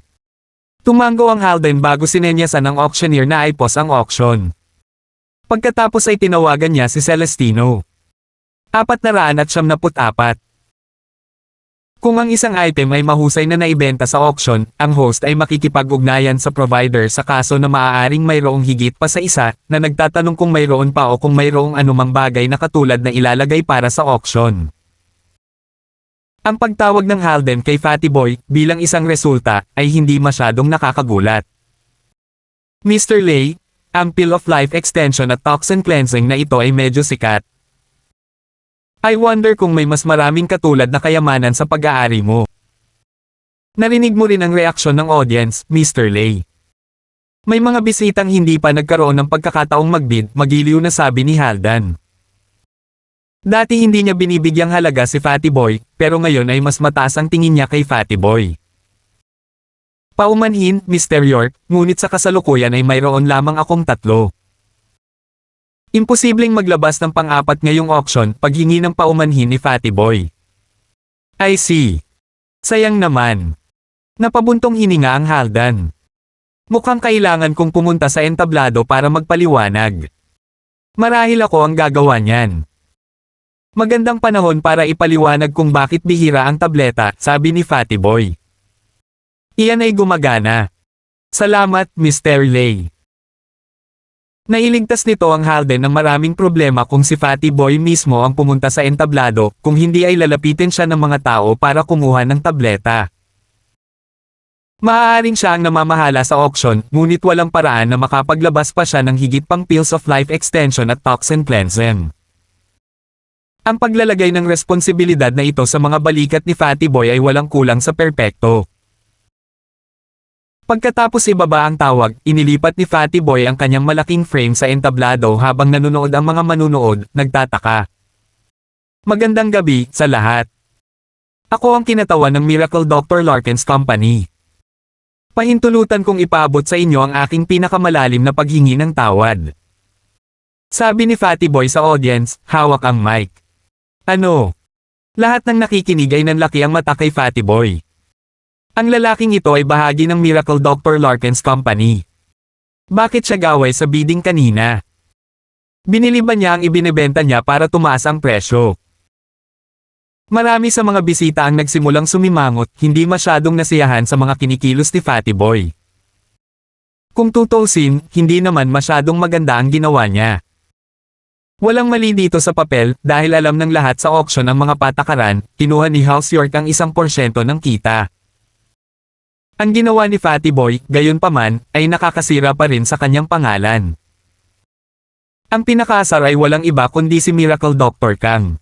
Tumango ang Halden bago sinenyasan ng auctioneer na ipos ang auction. Pagkatapos ay tinawagan niya si Celestino. 474. Kung ang isang item ay mahusay na naibenta sa auction, ang host ay makikipag-ugnayan sa provider sa kaso na maaaring mayroong higit pa sa isa, na nagtatanong kung mayroon pa o kung mayroong anumang bagay na katulad na ilalagay para sa auction. Ang pagtawag ng Halden kay Fatty Boy bilang isang resulta ay hindi masyadong nakakagulat. Mr. Lay, ang Peel of Life Extension at Toxin Cleansing na ito ay medyo sikat. I wonder kung may mas maraming katulad na kayamanan sa pag-aari mo. Narinig mo rin ang reaksyon ng audience, Mr. Lay. May mga bisitang hindi pa nagkaroon ng pagkakataong magbid, magiliw na sabi ni Halden. Dati hindi niya binibigyang halaga si Fatty Boy, pero ngayon ay mas mataas ang tingin niya kay Fatty Boy. Paumanhin, Mr. York, ngunit sa kasalukuyan ay mayroon lamang akong 3. Imposibleng maglabas ng pang-4 ngayong auction paghingi ng paumanhin ni Fatty Boy. I see. Sayang naman. Napabuntong hininga ang Halden. Mukhang kailangan kong pumunta sa entablado para magpaliwanag. Marahil ako ang gagawa niyan. Magandang panahon para ipaliwanag kung bakit bihira ang tableta, sabi ni Fatty Boy. Iyan ay gumagana. Salamat, Mr. Lay. Nailigtas nito ang Halden ng maraming problema kung si Fatty Boy mismo ang pumunta sa entablado, kung hindi ay lalapitin siya ng mga tao para kumuha ng tableta. Maaaring siya ang namamahala sa auction, ngunit walang paraan na makapaglabas pa siya ng higit pang Pills of Life Extension at Toxin Cleansing. Ang paglalagay ng responsibilidad na ito sa mga balikat ni Fatty Boy ay walang kulang sa perpekto. Pagkatapos ibaba ang tawag, inilipat ni Fatty Boy ang kanyang malaking frame sa entablado habang nanonood ang mga manunood, nagtataka. Magandang gabi sa lahat. Ako ang kinatawan ng Miracle Dr. Larkin's Company. Pahintulutan kong ipaabot sa inyo ang aking pinakamalalim na paghingi ng tawad. Sabi ni Fatty Boy sa audience, hawak ang mic. Ano? Lahat ng nakikinig ay nanlaki ang mata kay Fatty Boy. Ang lalaking ito ay bahagi ng Miracle Dr. Larkin's Company. Bakit siya gaway sa bidding kanina? Binili ba niya ang ibinebenta niya para tumaas ang presyo? Marami sa mga bisita ang nagsimulang sumimangot, hindi masyadong nasiyahan sa mga kinikilos ni Fatty Boy. Kung tutusin, hindi naman masyadong maganda ang ginawa niya. Walang mali dito sa papel, dahil alam ng lahat sa auction ang mga patakaran, kinuha ni House York ang 1% ng kita. Ang ginawa ni Fatty Boy, gayunpaman, ay nakakasira pa rin sa kanyang pangalan. Ang pinakaasar ay walang iba kundi si Miracle Dr. Kang.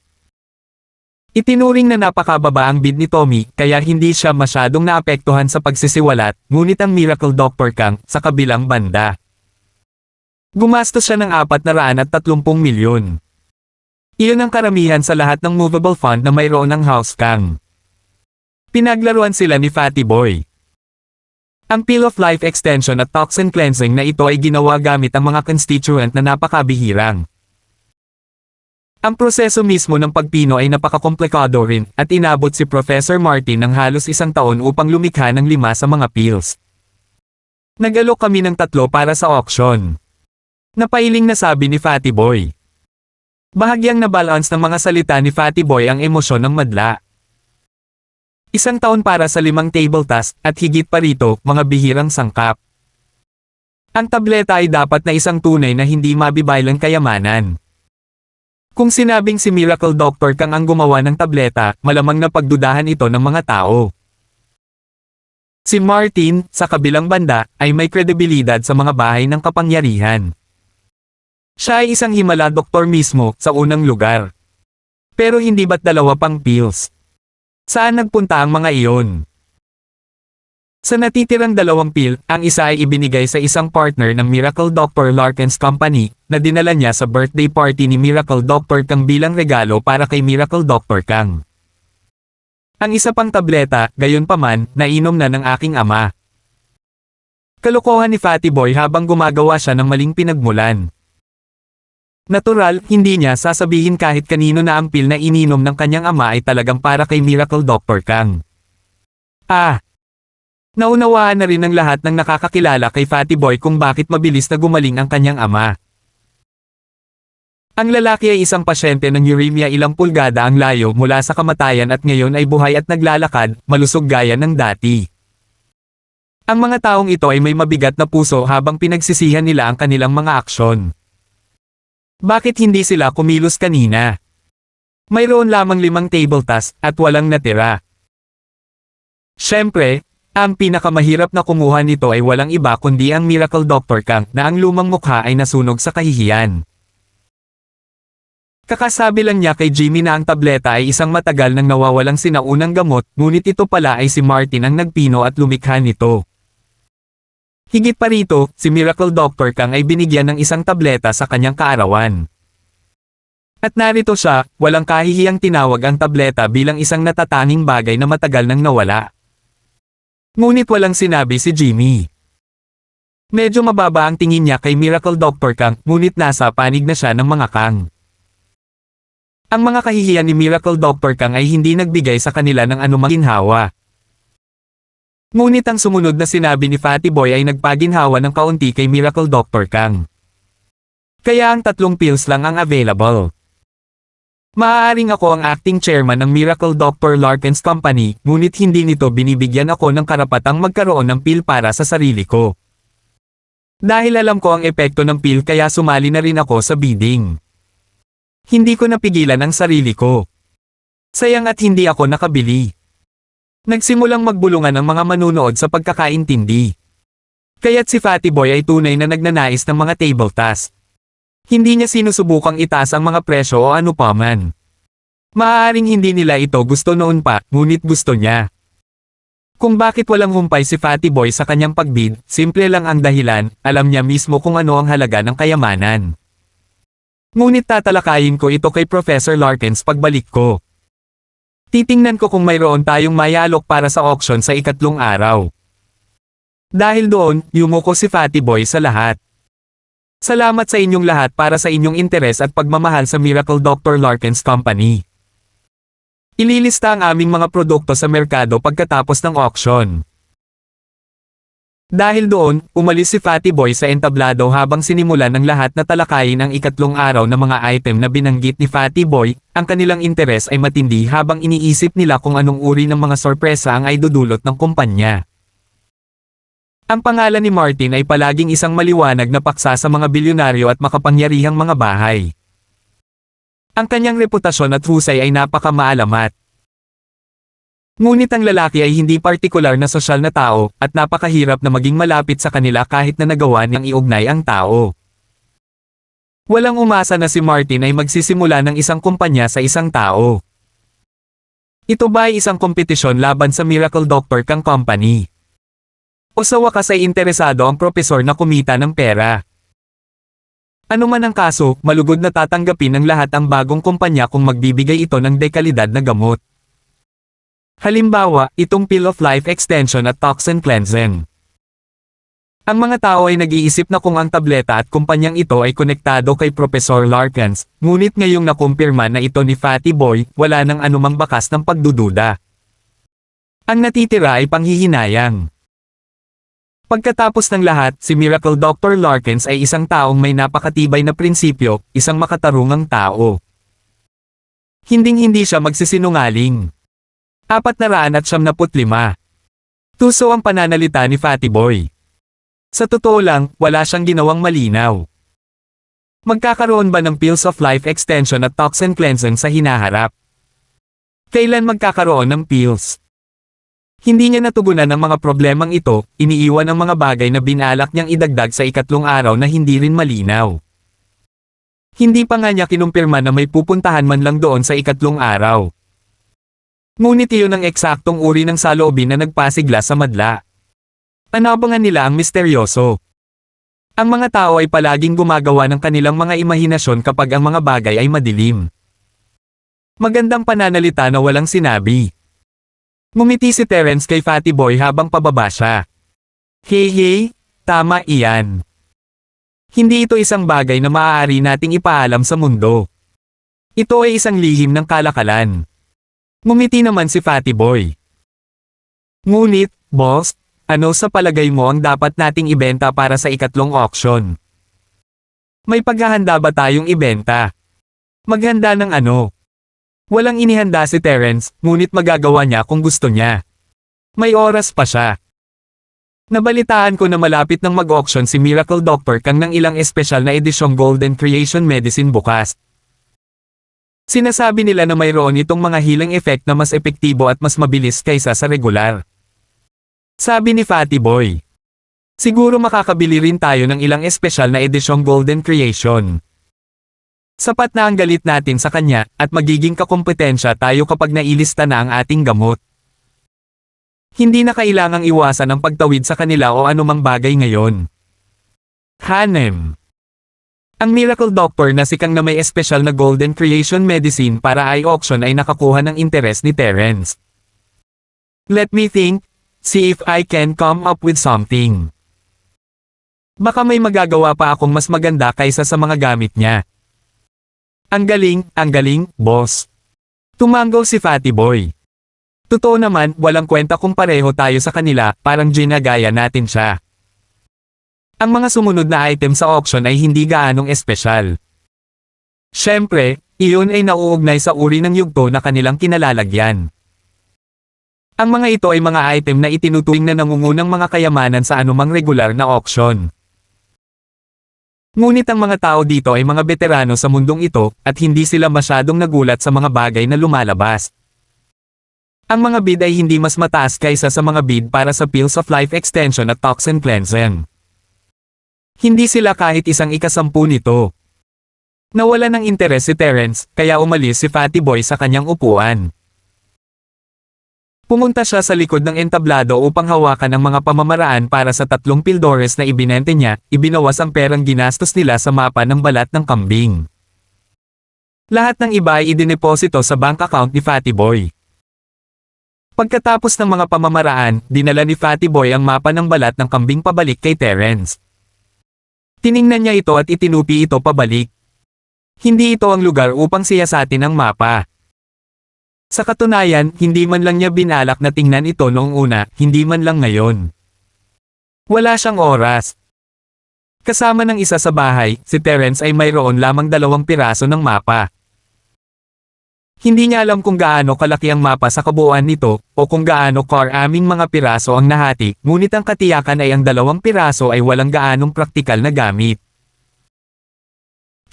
Itinuring na napakababa ang bid ni Tommy, kaya hindi siya masyadong naapektuhan sa pagsisiwalat, ngunit ang Miracle Dr. Kang, sa kabilang banda. Gumastos siya ng 430 milyon. Iyon ang karamihan sa lahat ng movable fund na mayroon ng House Kang. Pinaglaruan sila ni Fatty Boy. Ang Peel of Life Extension at Toxin Cleansing na ito ay ginawa gamit ang mga constituent na napakabihirang. Ang proseso mismo ng pagpino ay napakakomplikado rin, at inabot si Professor Martin ng halos 1 taon upang lumikha ng 5 sa mga peels. Nag-alok kami ng 3 para sa auction. Napailing na sabi ni Fatty Boy. Bahagyang nabalance ng mga salita ni Fatty Boy ang emosyon ng madla. Isang taon para sa 5 table task at higit pa rito, mga bihirang sangkap. Ang tableta ay dapat na isang tunay na hindi mabibaylang kayamanan. Kung sinabing si Miracle Doctor Kang ang gumawa ng tableta, malamang na pagdudahan ito ng mga tao. Si Martin, sa kabilang banda, ay may kredibilidad sa mga bahay ng kapangyarihan. Siya ay isang himala doktor mismo, sa unang lugar. Pero hindi ba't dalawa pang pills? Saan nagpunta ang mga iyon? Sa natitirang 2 pil, ang isa ay ibinigay sa isang partner ng Miracle Dr. Larkin's Company, na dinala niya sa birthday party ni Miracle Dr. Kang bilang regalo para kay Miracle Dr. Kang. Ang isa pang tableta, gayunpaman, nainom na ng aking ama. Kalokohan ni Fatty Boy habang gumagawa siya ng maling pinagmulan. Natural, hindi niya sasabihin kahit kanino na ang pil na ininom ng kanyang ama ay talagang para kay Miracle Dr. Kang. Naunawaan na rin ng lahat ng nakakakilala kay Fatty Boy kung bakit mabilis na gumaling ang kanyang ama. Ang lalaki ay isang pasyente ng uremia, ilang pulgada ang layo mula sa kamatayan at ngayon ay buhay at naglalakad, malusog gaya ng dati. Ang mga taong ito ay may mabigat na puso habang pinagsisihan nila ang kanilang mga aksyon. Bakit hindi sila kumilos kanina? Mayroon lamang 5 table task at walang natira. Siyempre, ang pinakamahirap na kumuha nito ay walang iba kundi ang Miracle Dr. Kang na ang lumang mukha ay nasunog sa kahihiyan. Kakasabi lang niya kay Jimmy na ang tableta ay isang matagal nang nawawalang sinaunang gamot, ngunit ito pala ay si Martin ang nagpino at lumikha nito. Higit pa rito, si Miracle Dr. Kang ay binigyan ng isang tableta sa kanyang kaarawan. At narito siya, walang kahihiyang tinawag ang tableta bilang isang natatanging bagay na matagal nang nawala. Ngunit walang sinabi si Jimmy. Medyo mababa ang tingin niya kay Miracle Dr. Kang, ngunit nasa panig na siya ng mga Kang. Ang mga kahihiyan ni Miracle Dr. Kang ay hindi nagbigay sa kanila ng anumang ginhawa. Ngunit ang sumunod na sinabi ni Fatty Boy ay nagpaginhawa ng kaunti kay Miracle Dr. Kang. Kaya ang 3 pills lang ang available. Maaaring ako ang acting chairman ng Miracle Dr. Larkin's Company, ngunit hindi nito binibigyan ako ng karapatang magkaroon ng pill para sa sarili ko. Dahil alam ko ang epekto ng pill kaya sumali na rin ako sa bidding. Hindi ko napigilan ang sarili ko. Sayang at hindi ako nakabili. Nagsimulang magbulungan ang mga manunood sa pagkakaintindi. Kaya't si Fatty Boy ay tunay na nagnanais ng mga table task. Hindi niya sinusubukang itaas ang mga presyo o ano pa man. Maaaring hindi nila ito gusto noon pa, ngunit gusto niya. Kung bakit walang humpay si Fatty Boy sa kanyang pagbid, simple lang ang dahilan, alam niya mismo kung ano ang halaga ng kayamanan. Ngunit tatalakayin ko ito kay Professor Larkins pagbalik ko. Titingnan ko kung mayroon tayong mayalok para sa auction sa 3 araw. Dahil doon, yumuko si Fatty Boy sa lahat. Salamat sa inyong lahat para sa inyong interes at pagmamahal sa Miracle Dr. Larkin's Company. Ililista ang aming mga produkto sa merkado pagkatapos ng auction. Dahil doon, umalis si Fatty Boy sa entablado habang sinimulan ng lahat na talakayin ang 3 araw na mga item na binanggit ni Fatty Boy. Ang kanilang interes ay matindi habang iniisip nila kung anong uri ng mga sorpresa ang ay dudulot ng kumpanya. Ang pangalan ni Martin ay palaging isang maliwanag na paksa sa mga bilyonaryo at makapangyarihang mga bahay. Ang kanyang reputasyon at husay ay napakamaalamat. Ngunit ang lalaki ay hindi partikular na sosyal na tao, at napakahirap na maging malapit sa kanila kahit na nagawa niyang iugnay ang tao. Walang umasa na si Martin ay magsisimula ng isang kumpanya sa isang tao. Ito ba ay isang kompetisyon laban sa Miracle Dr. Kang Company? O sa wakas ay interesado ang propesor na kumita ng pera? Ano man ang kaso, malugod na tatanggapin ng lahat ang bagong kumpanya kung magbibigay ito ng dekalidad na gamot. Halimbawa, itong Pill of Life Extension at Toxin Cleansing. Ang mga tao ay nag-iisip na kung ang tableta at kumpanyang ito ay konektado kay Professor Larkins, ngunit ngayong nakumpirma na ito ni Fatty Boy, wala nang anumang bakas ng pagdududa. Ang natitira ay panghihinayang. Pagkatapos ng lahat, si Miracle Dr. Larkins ay isang taong may napakatibay na prinsipyo, isang makatarungang tao. Hinding-hindi siya magsisinungaling. 475. Tuso ang pananalita ni Fatty Boy. Sa totoo lang, wala siyang ginawang malinaw. Magkakaroon ba ng pills of life extension at toxin cleansing sa hinaharap? Kailan magkakaroon ng pills? Hindi niya natugunan ang mga problemang ito, iniiwan ang mga bagay na binalak niyang idagdag sa ikatlong araw na hindi rin malinaw. Hindi pa nga niya kinumpirma na may pupuntahan man lang doon sa ikatlong araw. Ngunit iyon ang eksaktong uri ng saloobin na nagpasigla sa madla. Tanabangan nila ang misteryoso. Ang mga tao ay palaging gumagawa ng kanilang mga imahinasyon kapag ang mga bagay ay madilim. Magandang pananalita na walang sinabi. Ngumiti si Terence kay Fatty Boy habang pababa siya. Hey, tama iyan. Hindi ito isang bagay na maaari nating ipaalam sa mundo. Ito ay isang lihim ng kalakalan. Ngumiti naman si Fatty Boy. Ngunit, boss, ano sa palagay mo ang dapat nating ibenta para sa ikatlong auction? May paghahanda ba tayong ibenta? Maghanda ng ano? Walang inihanda si Terence, ngunit magagawa niya kung gusto niya. May oras pa siya. Nabalitaan ko na malapit nang mag-auction si Miracle Doctor Kang ng ilang espesyal na edisyong Golden Creation Medicine bukas. Sinasabi nila na mayroon itong mga healing effect na mas epektibo at mas mabilis kaysa sa regular. Sabi ni Fatty Boy. Siguro makakabili rin tayo ng ilang espesyal na edisyong Golden Creation. Sapat na ang galit natin sa kanya, at magiging kakompetensya tayo kapag nailista na ang ating gamot. Hindi na kailangang iwasan ang pagtawid sa kanila o anumang bagay ngayon. Hanem. Ang Miracle Doctor na si Kang na may espesyal na Golden Creation Medicine para eye auction ay nakakuha ng interes ni Terence. Let me think, see if I can come up with something. Baka may magagawa pa akong mas maganda kaysa sa mga gamit niya. Ang galing, boss. Tumango si Fatty Boy. Totoo naman, walang kwenta kung pareho tayo sa kanila, parang ginagaya natin siya. Ang mga sumunod na item sa auction ay hindi gaanong espesyal. Siyempre, iyon ay nauugnay sa uri ng yugto na kanilang kinalalagyan. Ang mga ito ay mga item na itinuturing na nangungunang mga kayamanan sa anumang regular na auction. Ngunit ang mga tao dito ay mga veterano sa mundong ito, at hindi sila masyadong nagulat sa mga bagay na lumalabas. Ang mga bid ay hindi mas mataas kaysa sa mga bid para sa pills of life extension at toxin cleansing. Hindi sila kahit isang ikasampu nito. Nawala ng interes si Terence, kaya umalis si Fatty Boy sa kanyang upuan. Pumunta siya sa likod ng entablado upang hawakan ang mga pamamaraan para sa 3 pildores na ibinente niya, ibinawas ang perang ginastos nila sa mapa ng balat ng kambing. Lahat ng iba ay idineposito sa bank account ni Fatty Boy. Pagkatapos ng mga pamamaraan, dinala ni Fatty Boy ang mapa ng balat ng kambing pabalik kay Terence. Tiningnan niya ito at itinupi ito pabalik. Hindi ito ang lugar upang siyasatin ang mapa. Sa katunayan, hindi man lang niya binalak na tingnan ito noong una, hindi man lang ngayon. Wala siyang oras. Kasama ng isa sa bahay, si Terence ay mayroon lamang 2 piraso ng mapa. Hindi niya alam kung gaano kalaki ang mapa sa kabuuan nito, o kung gaano karaming mga piraso ang nahati, ngunit ang katiyakan ay ang 2 piraso ay walang gaanong praktikal na gamit.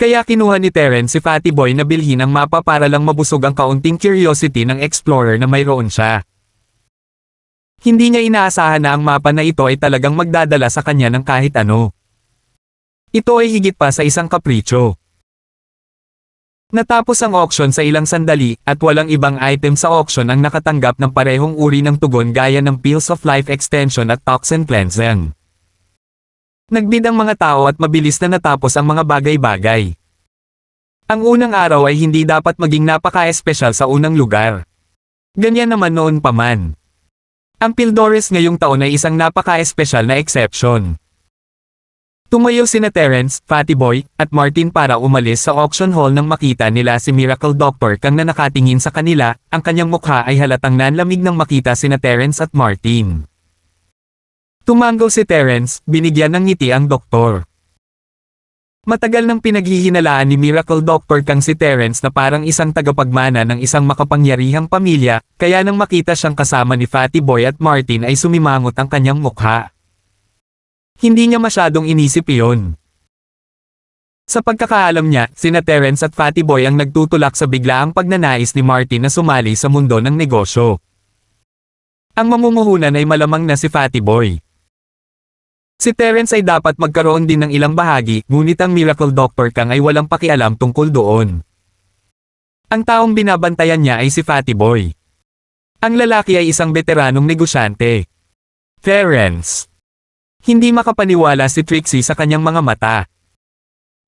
Kaya kinuha ni Terence si Fatty Boy na bilhin ang mapa para lang mabusog ang kaunting curiosity ng explorer na mayroon siya. Hindi niya inaasahan na ang mapa na ito ay talagang magdadala sa kanya ng kahit ano. Ito ay higit pa sa isang kapritsyo. Natapos ang auction sa ilang sandali, at walang ibang item sa auction ang nakatanggap ng parehong uri ng tugon gaya ng pills of life extension at toxin cleansing. Nagbid ang mga tao at mabilis na natapos ang mga bagay-bagay. Ang unang araw ay hindi dapat maging napaka-espesyal sa unang lugar. Ganyan naman noon pa man. Ang Pildores ngayong taon ay isang napaka-espesyal na exception. Tumayo sina Terence, Fatty Boy, at Martin para umalis sa auction hall nang makita nila si Miracle Doctor Kang na nakatingin sa kanila, ang kanyang mukha ay halatang nanlamig nang makita sina Terence at Martin. Tumango si Terence, binigyan ng ngiti ang doktor. Matagal nang pinaghihinalaan ni Miracle Doctor kang si Terence na parang isang tagapagmana ng isang makapangyarihang pamilya, kaya nang makita siyang kasama ni Fatty Boy at Martin ay sumimangot ang kanyang mukha. Hindi niya masyadong inisip iyon. Sa pagkakaalam niya, sina Terence at Fatty Boy ang nagtutulak sa biglaang pagnanais ni Martin na sumali sa mundo ng negosyo. Ang mamumuhunan ay malamang na si Fatty Boy. Si Terence ay dapat magkaroon din ng ilang bahagi, ngunit ang Miracle Doctor Kang ay walang pakialam tungkol doon. Ang taong binabantayan niya ay si Fatty Boy. Ang lalaki ay isang veteranong negosyante. Terence. Hindi makapaniwala si Trixie sa kanyang mga mata.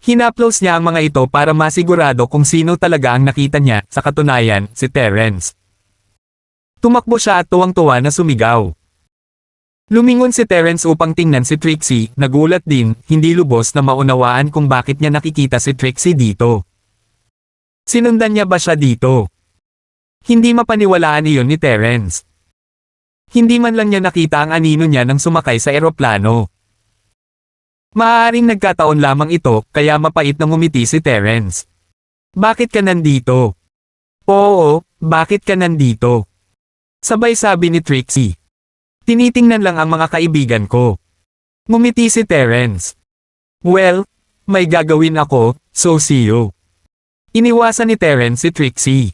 Hinaplos niya ang mga ito para masigurado kung sino talaga ang nakita niya, sa katunayan, si Terence. Tumakbo siya at tuwang-tuwa na sumigaw. Lumingon si Terence upang tingnan si Trixie, nagulat din, hindi lubos na maunawaan kung bakit niya nakikita si Trixie dito. Sinundan niya ba siya dito? Hindi mapaniwalaan iyon ni Terence. Hindi man lang niya nakita ang anino niya nang sumakay sa eroplano. Maaaring nagkataon lamang ito, kaya mapait na ngumiti si Terence. Bakit ka nandito? Oo, bakit ka nandito? Sabay sabi ni Trixie. Tinitingnan lang ang mga kaibigan ko. Ngumiti si Terence. Well, may gagawin ako, so see you. Iniwasan ni Terence si Trixie.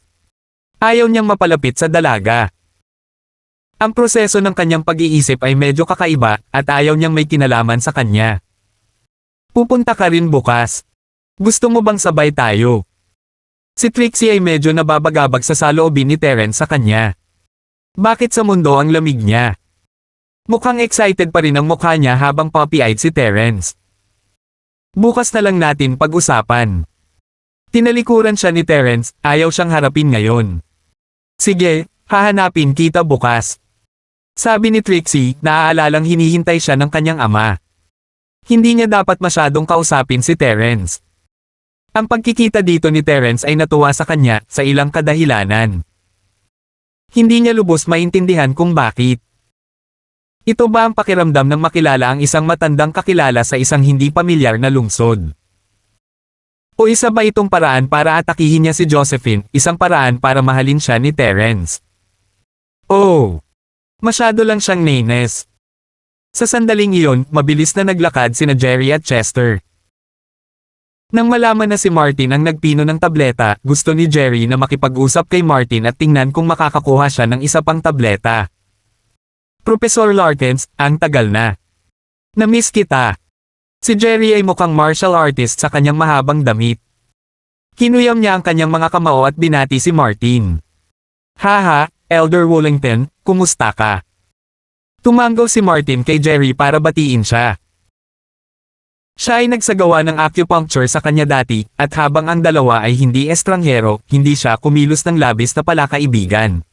Ayaw niyang mapalapit sa dalaga. Ang proseso ng kanyang pag-iisip ay medyo kakaiba, at ayaw niyang may kinalaman sa kanya. Pupunta ka rin bukas. Gusto mo bang sabay tayo? Si Trixie ay medyo nababagabag sa saloobin ni Terence sa kanya. Bakit sa mundo ang lamig niya? Mukhang excited pa rin ang mukha niya habang puppy-eyed si Terence. Bukas na lang natin pag-usapan. Tinalikuran siya ni Terence, ayaw siyang harapin ngayon. Sige, hahanapin kita bukas. Sabi ni Trixie, naaalalang hinihintay siya ng kanyang ama. Hindi niya dapat masyadong kausapin si Terence. Ang pagkikita dito ni Terence ay natuwa sa kanya, sa ilang kadahilanan. Hindi niya lubos maintindihan kung bakit. Ito ba ang pakiramdam ng makilala ang isang matandang kakilala sa isang hindi pamilyar na lungsod? O isa ba itong paraan para atakihin niya si Josephine, isang paraan para mahalin siya ni Terence? Oh! Masyado lang siyang naines. Sa sandaling iyon, mabilis na naglakad sina Jerry at Chester. Nang malaman na si Martin ang nagpino ng tableta, gusto ni Jerry na makipag-usap kay Martin at tingnan kung makakakuha siya ng isa pang tableta. Professor Larkins, ang tagal na. Na-miss kita. Si Jerry ay mukhang martial artist sa kanyang mahabang damit. Kinuyam niya ang kanyang mga kamao at binati si Martin. Haha, Elder Wallington, kumusta ka? Tumanggaw si Martin kay Jerry para batiin siya. Siya ay nagsagawa ng acupuncture sa kanya dati, at habang ang dalawa ay hindi estranghero, hindi siya kumilos ng labis na palakaibigan.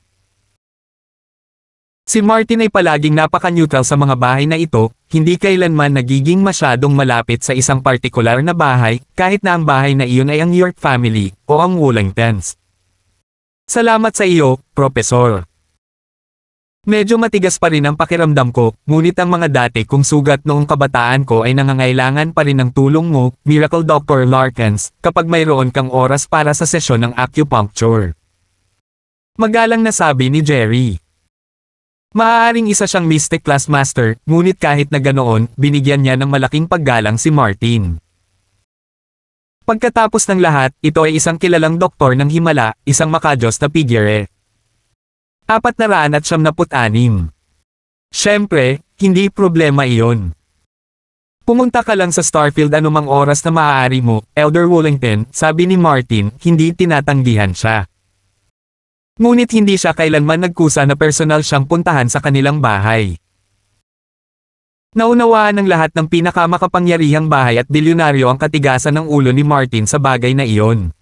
Si Martin ay palaging napaka-neutral sa mga bahay na ito, hindi kailanman nagiging masyadong malapit sa isang partikular na bahay, kahit na ang bahay na iyon ay ang York family, o ang Wallingtons. Salamat sa iyo, Profesor. Medyo matigas pa rin ang pakiramdam ko, ngunit ang mga dati kong sugat noong kabataan ko ay nangangailangan pa rin ng tulong mo, Miracle Dr. Larkins, kapag mayroon kang oras para sa sesyon ng acupuncture. Magalang na sabi ni Jerry. Maaaring isa siyang Mystic Class Master, ngunit kahit na ganoon, binigyan niya ng malaking paggalang si Martin. Pagkatapos ng lahat, ito ay isang kilalang doktor ng Himala, isang makajos na figure. 476. Siyempre, hindi problema iyon. Pumunta ka lang sa Starfield anumang oras na maaari mo, Elder Wallington, sabi ni Martin, hindi tinatanggihan siya. Ngunit hindi siya kailanman nagkusa na personal siyang puntahan sa kanilang bahay. Naunawaan ng lahat ng pinakamakapangyarihang bahay at bilyonaryo ang katigasan ng ulo ni Martin sa bagay na iyon.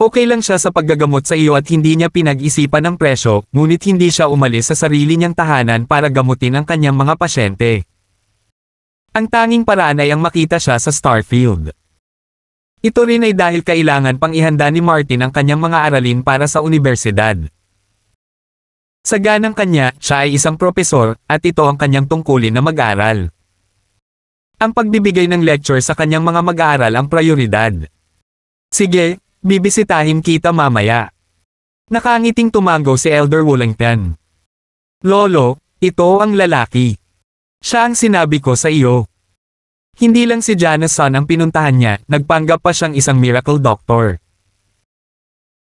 Okay lang siya sa paggagamot sa iyo at hindi niya pinag-isipan ang presyo, ngunit hindi siya umalis sa sarili niyang tahanan para gamutin ang kanyang mga pasyente. Ang tanging paraan ay ang makita siya sa Starfield. Ito rin ay dahil kailangan pang ihanda ni Martin ang kanyang mga aralin para sa unibersidad. Sa ganang kanya, siya ay isang propesor, at ito ang kanyang tungkulin na mag-aral. Ang pagbibigay ng lecture sa kanyang mga mag-aaral ang prioridad. Sige, bibisitahin kita mamaya. Nakangiting tumango si Elder Wellington. Lolo, ito ang lalaki. Siya ang sinabi ko sa iyo. Hindi lang si Janason ang pinuntahan niya, nagpanggap pa siyang isang miracle doctor.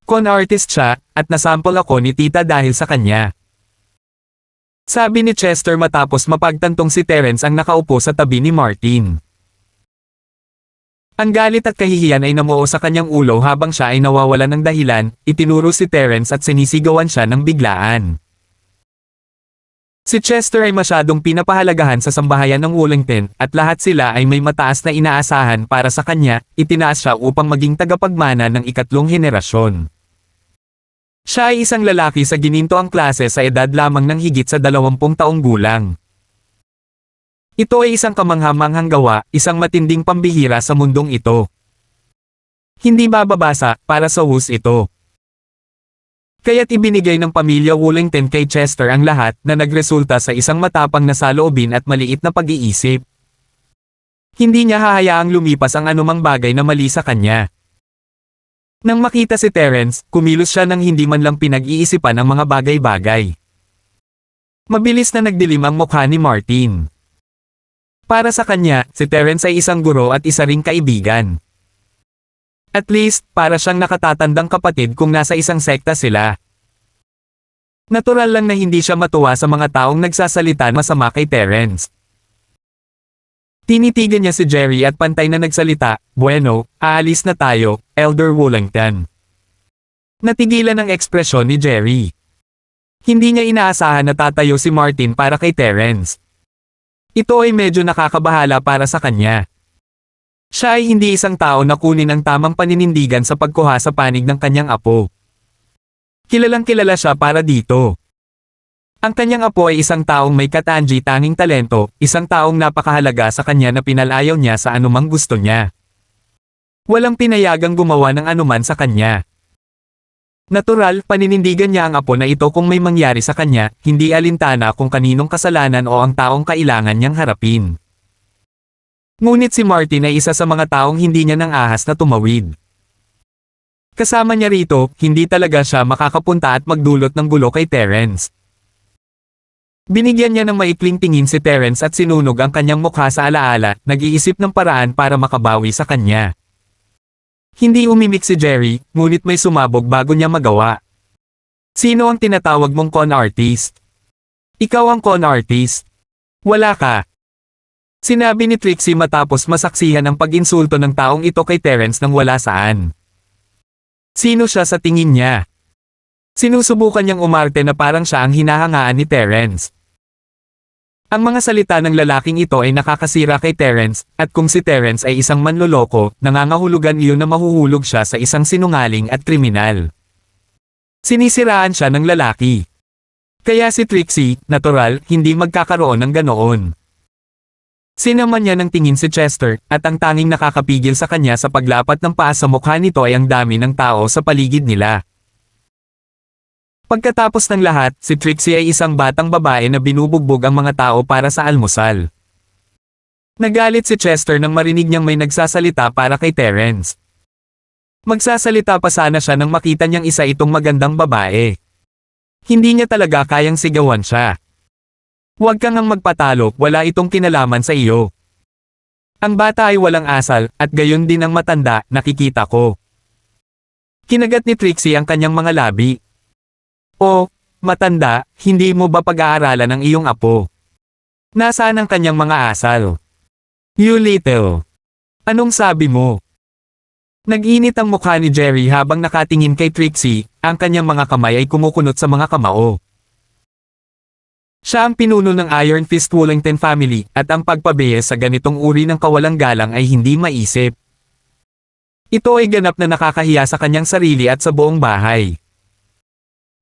Con artist siya, at nasample ako ni tita dahil sa kanya. Sabi ni Chester matapos mapagtantong si Terence ang nakaupo sa tabi ni Martin. Ang galit at kahihiyan ay namuo sa kanyang ulo habang siya ay nawawalan ng dahilan, itinuro si Terence at sinisigawan siya ng biglaan. Si Chester ay masyadong pinapahalagahan sa sambahayan ng Wellington, at lahat sila ay may mataas na inaasahan para sa kanya, itinaas siya upang maging tagapagmana ng ikatlong henerasyon. Siya ay isang lalaki sa ginintoang klase sa edad lamang ng higit sa 20 taong gulang. Ito ay isang kamangha-manghang gawa, isang matinding pambihira sa mundong ito. Hindi bababasa, para sa Wus ito. Kaya't ibinigay ng pamilya Wellington kay Chester ang lahat na nagresulta sa isang matapang na saloobin at maliit na pag-iisip. Hindi niya hahayaang lumipas ang anumang bagay na mali sa kanya. Nang makita si Terence, kumilos siya nang hindi man lang pinag-iisipan ang mga bagay-bagay. Mabilis na nagdilim ang mukha ni Martin. Para sa kanya, si Terence ay isang guro at isa ring kaibigan. At least, para siyang nakatatandang kapatid kung nasa isang sekta sila. Natural lang na hindi siya matuwa sa mga taong nagsasalita masama kay Terence. Tinitigan niya si Jerry at pantay na nagsalita, "Bueno, aalis na tayo, Elder Wellington." Natigilan ang ekspresyon ni Jerry. Hindi niya inaasahan na tatayo si Martin para kay Terence. Ito ay medyo nakakabahala para sa kanya. Siya ay hindi isang tao na kunin ang tamang paninindigan sa pagkuha sa panig ng kanyang apo. Kilalang kilala siya para dito. Ang kanyang apo ay isang taong may katangi-tanging talento, isang taong napakahalaga sa kanya na pinalayaw niya sa anumang gusto niya. Walang pinayagang gumawa ng anuman sa kanya. Natural, paninindigan niya ang apo na ito kung may mangyari sa kanya, hindi alintana kung kaninong kasalanan o ang taong kailangan niyang harapin. Ngunit si Martin ay isa sa mga taong hindi niya nang ahas na tumawid. Kasama niya rito, hindi talaga siya makakapunta at magdulot ng gulo kay Terence. Binigyan niya ng maikling tingin si Terence at sinunog ang kanyang mukha sa alaala, nag-iisip ng paraan para makabawi sa kanya. Hindi umimik si Jerry, ngunit may sumabog bago niya magawa. Sino ang tinatawag mong con artist? Ikaw ang con artist. Wala ka. Sinabi ni Trixie matapos masaksihan ang pag-insulto ng taong ito kay Terence nang wala saan. Sino siya sa tingin niya? Sinusubukan niyang umarte na parang siya ang hinahangaan ni Terence. Ang mga salita ng lalaking ito ay nakakasira kay Terence, at kung si Terence ay isang manloloko, nangangahulugan iyon na mahuhulog siya sa isang sinungaling at kriminal. Sinisiraan siya ng lalaki. Kaya si Trixie, natural, hindi magkakaroon ng ganoon. Sinaman niya ng tingin si Chester, at ang tanging nakakapigil sa kanya sa paglapat ng paa sa mukha nito ay ang dami ng tao sa paligid nila. Pagkatapos ng lahat, si Trixie ay isang batang babae na binubugbog ang mga tao para sa almusal. Nagalit si Chester nang marinig niyang may nagsasalita para kay Terence. Magsasalita pa sana siya nang makita niyang isa itong magandang babae. Hindi niya talaga kayang sigawan siya. Huwag kang ang magpatalo, wala itong kinalaman sa iyo. Ang bata ay walang asal, at gayon din ang matanda, nakikita ko. Kinagat ni Trixie ang kanyang mga labi. Oh, matanda, hindi mo ba pag-aaralan ang iyong apo? Nasaan ang kanyang mga asal? You little. Anong sabi mo? Nag-init ang mukha ni Jerry habang nakatingin kay Trixie, ang kanyang mga kamay ay kumukunot sa mga kamao. Siya ang pinuno ng Iron Fist Wellington family, at ang pagpabeya sa ganitong uri ng kawalang galang ay hindi maisip. Ito ay ganap na nakakahiya sa kanyang sarili at sa buong bahay.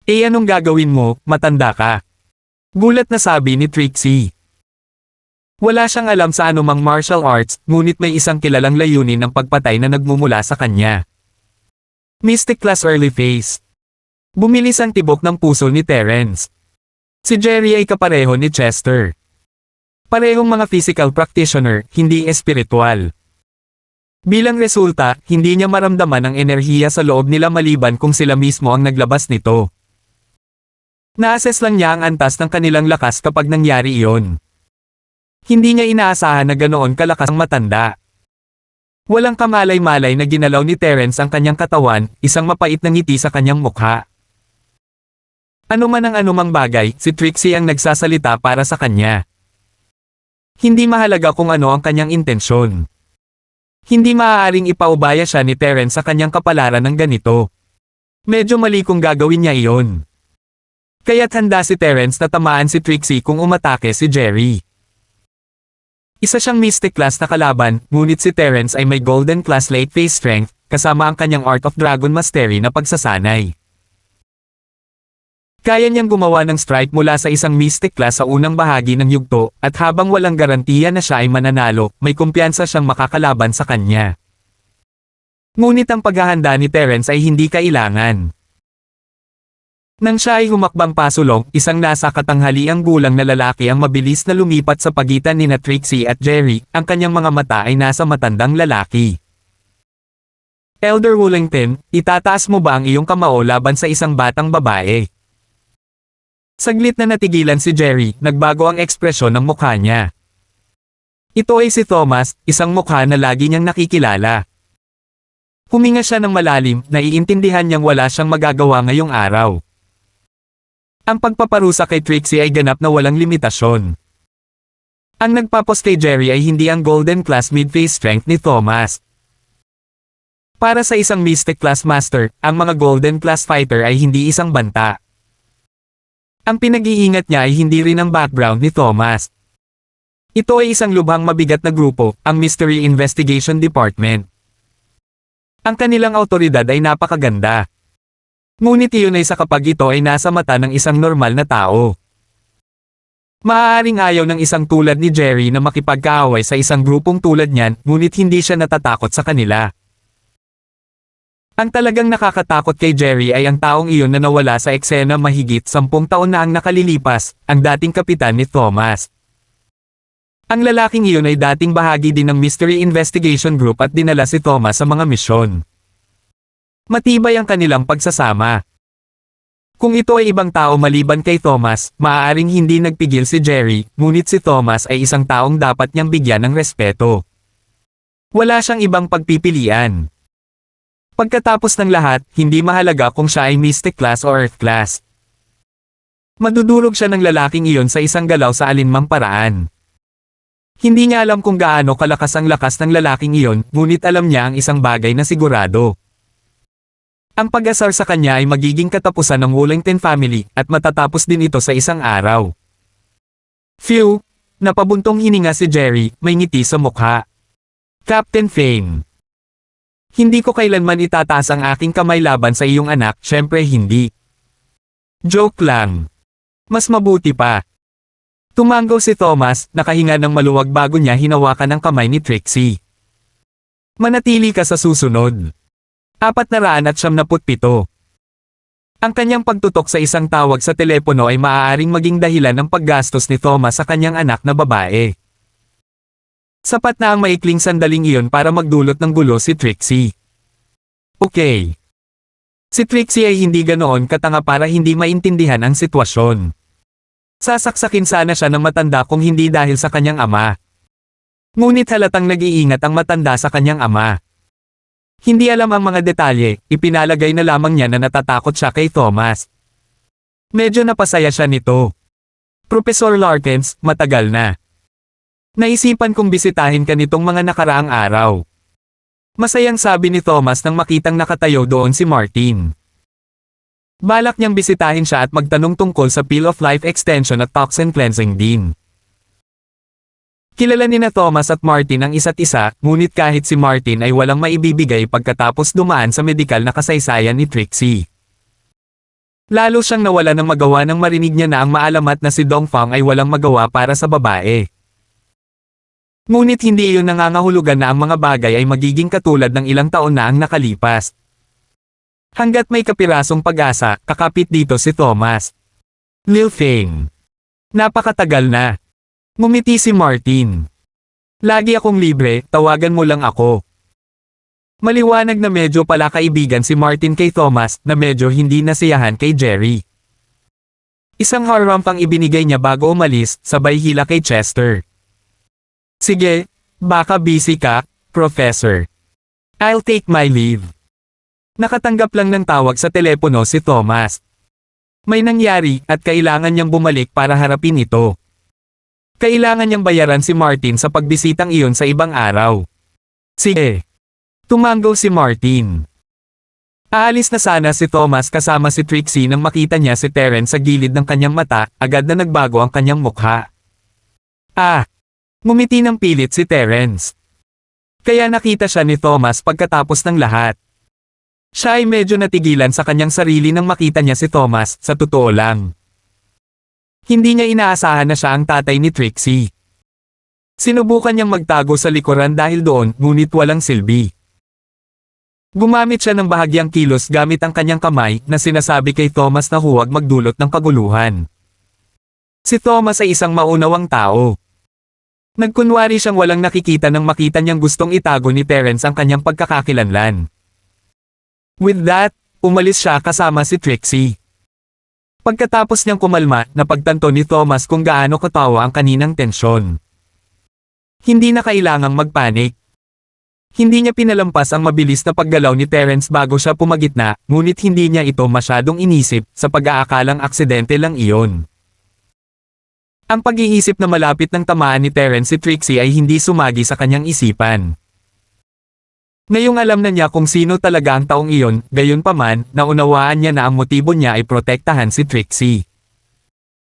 Anong gagawin mo, matanda ka? Gulat na sabi ni Trixie. Wala siyang alam sa anumang martial arts, ngunit may isang kilalang layunin ng pagpatay na nagmumula sa kanya. Mystic class early phase. Bumilis ang tibok ng puso ni Terence. Si Jerry ay kapareho ni Chester. Parehong mga physical practitioner, hindi espiritual. Bilang resulta, hindi niya maramdaman ang enerhiya sa loob nila maliban kung sila mismo ang naglabas nito. Na-assess lang niya ang antas ng kanilang lakas kapag nangyari iyon. Hindi niya inaasahan na ganoon kalakas ang matanda. Walang kamalay-malay na ginalaw ni Terence ang kanyang katawan, isang mapait na ngiti sa kanyang mukha. Ano man ang anumang bagay, si Trixie ang nagsasalita para sa kanya. Hindi mahalaga kung ano ang kanyang intensyon. Hindi maaaring ipaubaya siya ni Terence sa kanyang kapalaran ng ganito. Medyo mali kung gagawin niya iyon. Kaya't handa si Terence na tamaan si Trixie kung umatake si Jerry. Isa siyang Mystic class na kalaban, ngunit si Terence ay may Golden class late phase strength, kasama ang kanyang Art of Dragon Mastery na pagsasanay. Kaya niyang gumawa ng strike mula sa isang Mystic class sa unang bahagi ng yugto, at habang walang garantiya na siya ay mananalo, may kumpiyansa siyang makakalaban sa kanya. Ngunit ang paghahanda ni Terence ay hindi kailangan. Nang siya ay humakbang pasulong, isang nasa katanghaliang gulang na lalaki ang mabilis na lumipat sa pagitan ni Trixie at Jerry, ang kanyang mga mata ay nasa matandang lalaki. Elder Wollington, itataas mo ba ang iyong kamao laban sa isang batang babae? Saglit na natigilan si Jerry, nagbago ang ekspresyon ng mukha niya. Ito ay si Thomas, isang mukha na lagi niyang nakikilala. Huminga siya ng malalim, naiintindihan niyang wala siyang magagawa ngayong araw. Ang pagpaparusa kay Trixie ay ganap na walang limitasyon. Ang nagpapos kay Jerry ay hindi ang Golden class mid-phase strength ni Thomas. Para sa isang Mystic class master, ang mga Golden class fighter ay hindi isang banta. Ang pinag-iingat niya ay hindi rin ang background ni Thomas. Ito ay isang lubhang mabigat na grupo, ang Mystery Investigation Department. Ang kanilang awtoridad ay napakaganda. Ngunit iyon ay sa kapag ito ay nasa mata ng isang normal na tao. Maaaring ayaw ng isang tulad ni Jerry na makipagkaaway sa isang grupong tulad niyan, ngunit hindi siya natatakot sa kanila. Ang talagang nakakatakot kay Jerry ay ang taong iyon na nawala sa eksena mahigit 10 taon na ang nakalilipas, ang dating kapitan ni Thomas. Ang lalaking iyon ay dating bahagi din ng Mystery Investigation Group at dinala si Thomas sa mga misyon. Matibay ang kanilang pagsasama. Kung ito ay ibang tao maliban kay Thomas, maaaring hindi nagpigil si Jerry, ngunit si Thomas ay isang taong dapat niyang bigyan ng respeto. Wala siyang ibang pagpipilian. Pagkatapos ng lahat, hindi mahalaga kung siya ay Mystic class o Earth class. Madudurog siya ng lalaking iyon sa isang galaw sa alinmang paraan. Hindi niya alam kung gaano kalakas ang lakas ng lalaking iyon, ngunit alam niya ang isang bagay na sigurado. Ang pag-asar sa kanya ay magiging katapusan ng Wollington family, at matatapos din ito sa isang araw. Phew! Napabuntong hininga si Jerry, may ngiti sa mukha. Captain Fane. Hindi ko kailanman itataas ang aking kamay laban sa iyong anak, syempre hindi. Joke lang. Mas mabuti pa. Tumanggaw si Thomas, nakahinga ng maluwag bago niya hinawakan ang kamay ni Trixie. Manatili ka sa susunod. 477. Ang kanyang pagtutok sa isang tawag sa telepono ay maaaring maging dahilan ng paggastos ni Thomas sa kanyang anak na babae. Sapat na ang maikling sandaling iyon para magdulot ng gulo si Trixie. Okay. Si Trixie ay hindi ganoon katanga para hindi maintindihan ang sitwasyon. Sasaksakin sana siya ng matanda kung hindi dahil sa kanyang ama. Ngunit halatang nag-iingat ang matanda sa kanyang ama. Hindi alam ang mga detalye, ipinalagay na lamang niya na natatakot siya kay Thomas. Medyo napasaya siya nito. Professor Larkins, matagal na. Naisipan kong bisitahin ka nitong mga nakaraang araw. Masayang sabi ni Thomas nang makitang nakatayo doon si Martin. Balak niyang bisitahin siya at magtanong tungkol sa Peel of Life Extension at Toxin Cleansing din. Kilala nina Thomas at Martin ang isa't isa, ngunit kahit si Martin ay walang maibibigay pagkatapos dumaan sa medikal na kasaysayan ni Trixie. Lalo siyang nawala ng magawa nang marinig niya na ang maalamat na si Dongfang ay walang magawa para sa babae. Ngunit hindi iyon nangangahulugan na ang mga bagay ay magiging katulad ng ilang taon na ang nakalipas. Hanggat may kapirasong pag-asa, kakapit dito si Thomas. Lil Fang. Napakatagal na. Ngumiti si Martin. Lagi akong libre, tawagan mo lang ako. Maliwanag na medyo pala kaibigan si Martin kay Thomas na medyo hindi nasiyahan kay Jerry. Isang harump ang ibinigay niya bago umalis, sabay hila kay Chester. Sige, baka busy ka, Professor. I'll take my leave. Nakatanggap lang ng tawag sa telepono si Thomas. May nangyari at kailangan niyang bumalik para harapin ito. Kailangan niyang bayaran si Martin sa pagbisitang iyon sa ibang araw. Sige. Tumango si Martin. Aalis na sana si Thomas kasama si Trixie nang makita niya si Terence sa gilid ng kanyang mata, agad na nagbago ang kanyang mukha. Ngumiti ng pilit si Terence. Kaya nakita siya ni Thomas pagkatapos ng lahat. Siya ay medyo natigilan sa kanyang sarili nang makita niya si Thomas, sa totoo lang. Hindi niya inaasahan na siya ang tatay ni Trixie. Sinubukan niyang magtago sa likuran dahil doon, ngunit walang silbi. Gumamit siya ng bahagyang kilos gamit ang kanyang kamay na sinasabi kay Thomas na huwag magdulot ng kaguluhan. Si Thomas ay isang maunawang tao. Nagkunwari siyang walang nakikita nang makita niyang gustong itago ni Terence ang kanyang pagkakakilanlan. With that, umalis siya kasama si Trixie. Pagkatapos niyang kumalma, napagtanto ni Thomas kung gaano katawa ang kaninang tensyon. Hindi na kailangang magpanik. Hindi niya pinalampas ang mabilis na paggalaw ni Terence bago siya pumagitna, ngunit hindi niya ito masyadong inisip sa pag-aakalang aksidente lang iyon. Ang pag-iisip na malapit ng tamaan ni Terence si Trixie ay hindi sumagi sa kanyang isipan. Ngayong alam na niya kung sino talaga ang taong iyon, gayunpaman, naunawaan niya na ang motibo niya ay protektahan si Trixie.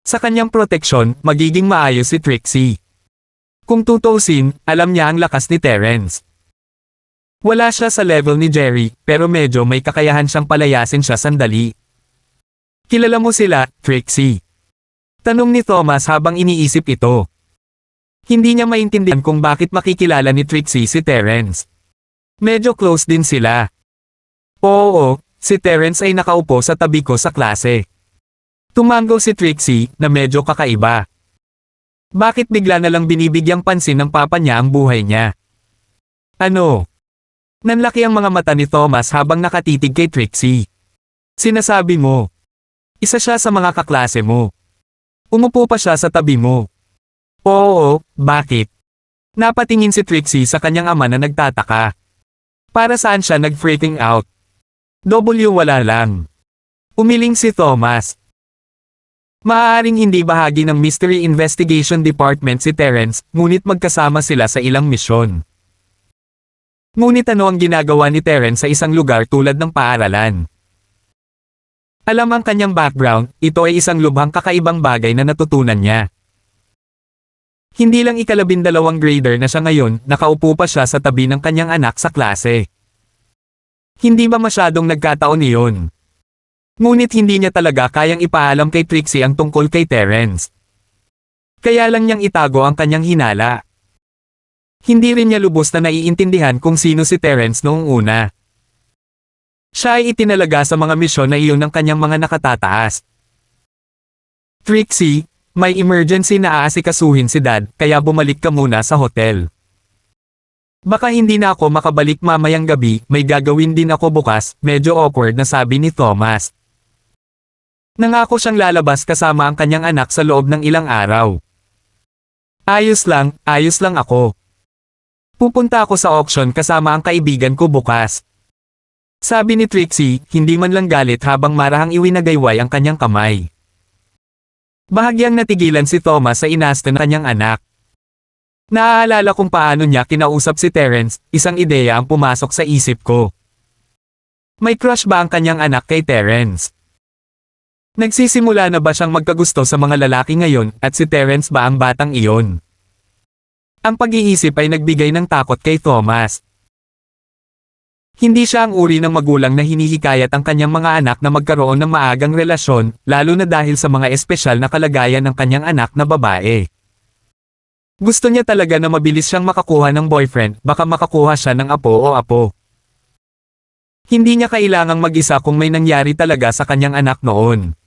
Sa kanyang proteksyon, magiging maayos si Trixie. Kung tutuusin, alam niya ang lakas ni Terence. Wala siya sa level ni Jerry, pero medyo may kakayahan siyang palayasin siya sandali. Kilala mo sila, Trixie? Tanong ni Thomas habang iniisip ito. Hindi niya maintindihan kung bakit makikilala ni Trixie si Terence. Medyo close din sila. Oo, si Terence ay nakaupo sa tabi ko sa klase. Tumango si Trixie na medyo kakaiba. Bakit bigla na lang binibigyang pansin ng papa niya ang buhay niya? Ano? Nanlaki ang mga mata ni Thomas habang nakatitig kay Trixie. Sinasabi mo. Isa siya sa mga kaklase mo. Umupo pa siya sa tabi mo. Oo, bakit? Napatingin si Trixie sa kanyang ama na nagtataka. Para saan siya nag-freaking out? Wala lang. Umiling si Thomas. Maaaring hindi bahagi ng Mystery Investigation Department si Terence, ngunit magkasama sila sa ilang misyon. Ngunit ano ang ginagawa ni Terence sa isang lugar tulad ng paaralan? Alam ang kanyang background, ito ay isang lubhang kakaibang bagay na natutunan niya. Hindi lang ikalabindalawang grader na siya ngayon, nakaupo pa siya sa tabi ng kanyang anak sa klase. Hindi ba masyadong nagkataon iyon? Ngunit hindi niya talaga kayang ipaalam kay Trixie ang tungkol kay Terence. Kaya lang niyang itago ang kanyang hinala. Hindi rin niya lubos na naiintindihan kung sino si Terence noong una. Siya ay itinalaga sa mga misyon na iyon ng kanyang mga nakatataas. Trixie, may emergency na aasikasuhin si Dad, kaya bumalik ka muna sa hotel. Baka hindi na ako makabalik mamayang gabi, may gagawin din ako bukas, medyo awkward na sabi ni Thomas. Nangako siyang lalabas kasama ang kanyang anak sa loob ng ilang araw. Ayos lang ako. Pupunta ako sa auction kasama ang kaibigan ko bukas. Sabi ni Trixie, hindi man lang galit habang marahang iwinagayway ang kanyang kamay. Bahagyang natigilan si Thomas sa inasto ng kanyang anak. Naaalala kung paano niya kinausap si Terence, isang ideya ang pumasok sa isip ko. May crush ba ang kanyang anak kay Terence? Nagsisimula na ba siyang magkagusto sa mga lalaki ngayon, at si Terence ba ang batang iyon? Ang pag-iisip ay nagbigay ng takot kay Thomas. Hindi siya ang uri ng magulang na hinihikayat ang kanyang mga anak na magkaroon ng maagang relasyon, lalo na dahil sa mga espesyal na kalagayan ng kanyang anak na babae. Gusto niya talaga na mabilis siyang makakuha ng boyfriend, baka makakuha siya ng apo o apo. Hindi niya kailangang mag-isa kung may nangyari talaga sa kanyang anak noon.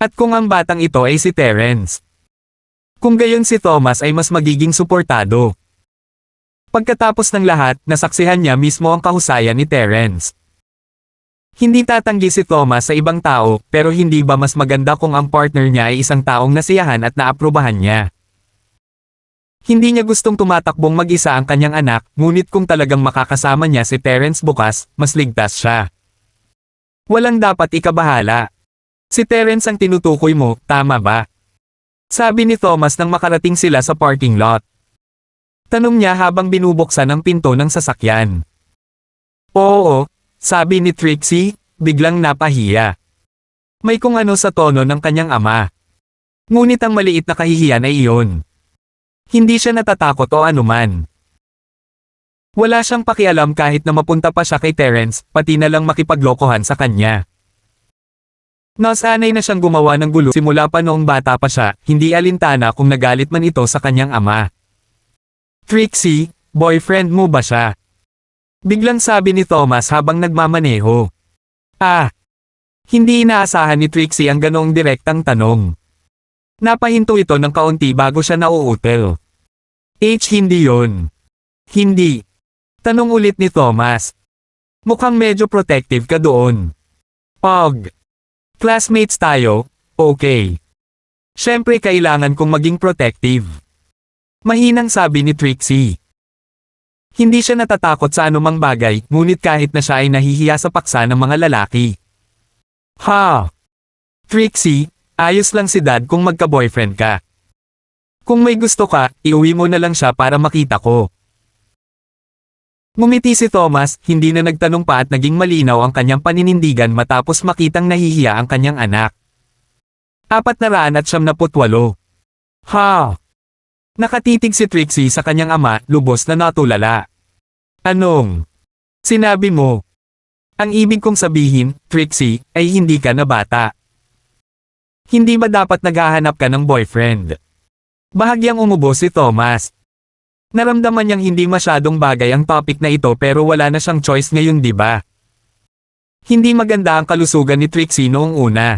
At kung ang batang ito ay si Terence. Kung gayon si Thomas ay mas magiging suportado. Pagkatapos ng lahat, nasaksihan niya mismo ang kahusayan ni Terence. Hindi tatanggi si Thomas sa ibang tao, pero hindi ba mas maganda kung ang partner niya ay isang taong nasiyahan at naaprubahan niya? Hindi niya gustong tumatakbong mag-isa ang kanyang anak, ngunit kung talagang makakasama niya si Terence bukas, mas ligtas siya. Walang dapat ikabahala. Si Terence ang tinutukoy mo, tama ba? Sabi ni Thomas nang makarating sila sa parking lot. Tanong niya habang binubuksan ang pinto ng sasakyan. Oo, sabi ni Trixie, biglang napahiya. May kung ano sa tono ng kanyang ama. Ngunit ang maliit na kahihiyan ay iyon. Hindi siya natatakot o anuman. Wala siyang pakialam kahit na mapunta pa siya kay Terence, pati na lang makipaglokohan sa kanya. Nasanay na siyang gumawa ng gulo simula pa noong bata pa siya, hindi alintana kung nagalit man ito sa kanyang ama. Trixie, boyfriend mo ba siya? Biglang sabi ni Thomas habang nagmamaneho. Hindi inaasahan ni Trixie ang ganoong direktang tanong. Napahinto ito ng kaunti bago siya nauutil. Hindi yon. Hindi. Tanong ulit ni Thomas. Mukhang medyo protective ka doon. Classmates tayo, okay. Siyempre kailangan kong maging protective. Mahinang sabi ni Trixie. Hindi siya natatakot sa anumang bagay, ngunit kahit na siya ay nahihiya sa paksa ng mga lalaki. Trixie, ayos lang si Dad kung magka-boyfriend ka. Kung may gusto ka, iuwi mo na lang siya para makita ko. Ngumiti si Thomas, hindi na nagtanong pa at naging malinaw ang kanyang paninindigan matapos makitang nahihiya ang kanyang anak. 478. Nakatitig si Trixie sa kanyang ama, lubos na natulala. Anong? Sinabi mo. Ang ibig kong sabihin, Trixie, ay hindi ka na bata. Hindi ba dapat naghahanap ka ng boyfriend? Bahagyang umubo si Thomas. Naramdaman niyang hindi masyadong bagay ang topic na ito pero wala na siyang choice ngayon, di ba? Hindi maganda ang kalusugan ni Trixie noong una.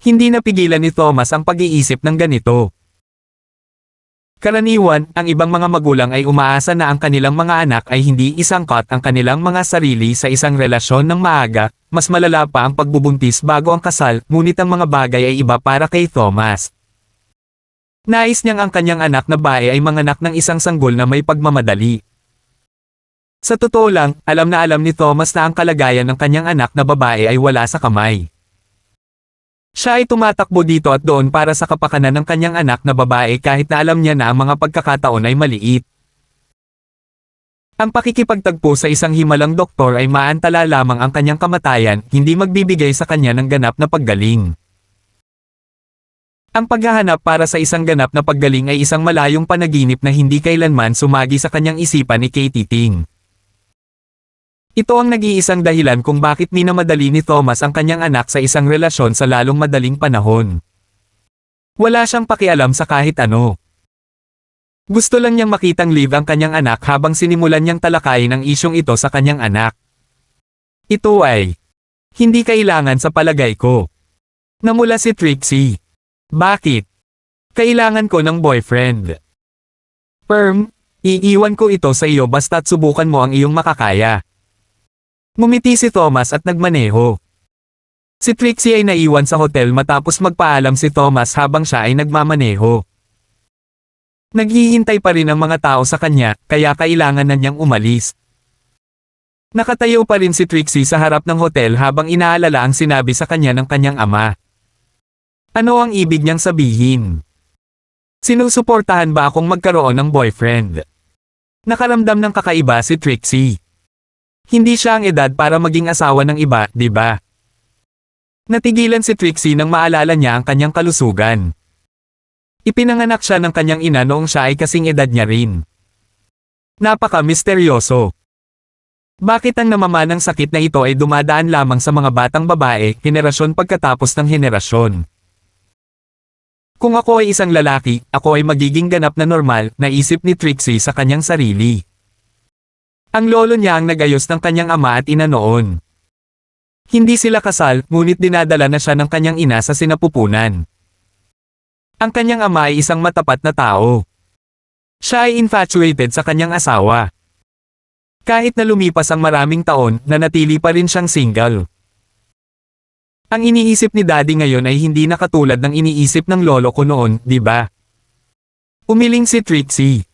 Hindi napigilan ni Thomas ang pag-iisip ng ganito. Karaniwan, ang ibang mga magulang ay umaasa na ang kanilang mga anak ay hindi isangkot ang kanilang mga sarili sa isang relasyon ng maaga, mas malala pa ang pagbubuntis bago ang kasal, ngunit ang mga bagay ay iba para kay Thomas. Nais niyang ang kanyang anak na bae ay manganak ng isang sanggol na may pagmamadali. Sa totoo lang, alam na alam ni Thomas na ang kalagayan ng kanyang anak na babae ay wala sa kamay. Siya ay tumatakbo dito at doon para sa kapakanan ng kanyang anak na babae kahit na alam niya na ang mga pagkakataon ay maliit. Ang pakikipagtagpo sa isang himalang doktor ay maantala lamang ang kanyang kamatayan, hindi magbibigay sa kanya ng ganap na paggaling. Ang paghahanap para sa isang ganap na paggaling ay isang malayong panaginip na hindi kailanman sumagi sa kanyang isipan ni Katie Ting. Ito ang nag-iisang dahilan kung bakit minamadali ni Thomas ang kanyang anak sa isang relasyon sa lalong madaling panahon. Wala siyang pakialam sa kahit ano. Gusto lang niyang makitang live ang kanyang anak habang sinimulan niyang talakayin ang isyong ito sa kanyang anak. Ito ay hindi kailangan sa palagay ko. Namula si Trixie. Bakit? Kailangan ko ng boyfriend. Iiwan ko ito sa iyo basta't subukan mo ang iyong makakaya. Ngumiti si Thomas at nagmaneho. Si Trixie ay naiwan sa hotel matapos magpaalam si Thomas habang siya ay nagmamaneho. Naghihintay pa rin ang mga tao sa kanya, kaya kailangan na niyang umalis. Nakatayo pa rin si Trixie sa harap ng hotel habang inaalala ang sinabi sa kanya ng kanyang ama. Ano ang ibig niyang sabihin? Sinusuportahan ba akong magkaroon ng boyfriend? Nakaramdam ng kakaiba si Trixie. Hindi siya ang edad para maging asawa ng iba, di ba? Natigilan si Trixie nang maalala niya ang kanyang kalusugan. Ipinanganak siya ng kanyang ina noong siya ay kasing edad niya rin. Napaka-misteryoso. Bakit ang namamanang sakit na ito ay dumadaan lamang sa mga batang babae, henerasyon pagkatapos ng henerasyon? Kung ako ay isang lalaki, ako ay magiging ganap na normal, naisip ni Trixie sa kanyang sarili. Ang lolo niya ang nagayos ng kanyang ama at ina noon. Hindi sila kasal, ngunit dinadala na siya ng kanyang ina sa sinapupunan. Ang kanyang ama ay isang matapat na tao. Siya ay infatuated sa kanyang asawa. Kahit na lumipas ang maraming taon, nanatili pa rin siyang single. Ang iniisip ni Daddy ngayon ay hindi na katulad ng iniisip ng lolo ko noon, di ba? Umiling si Trixie.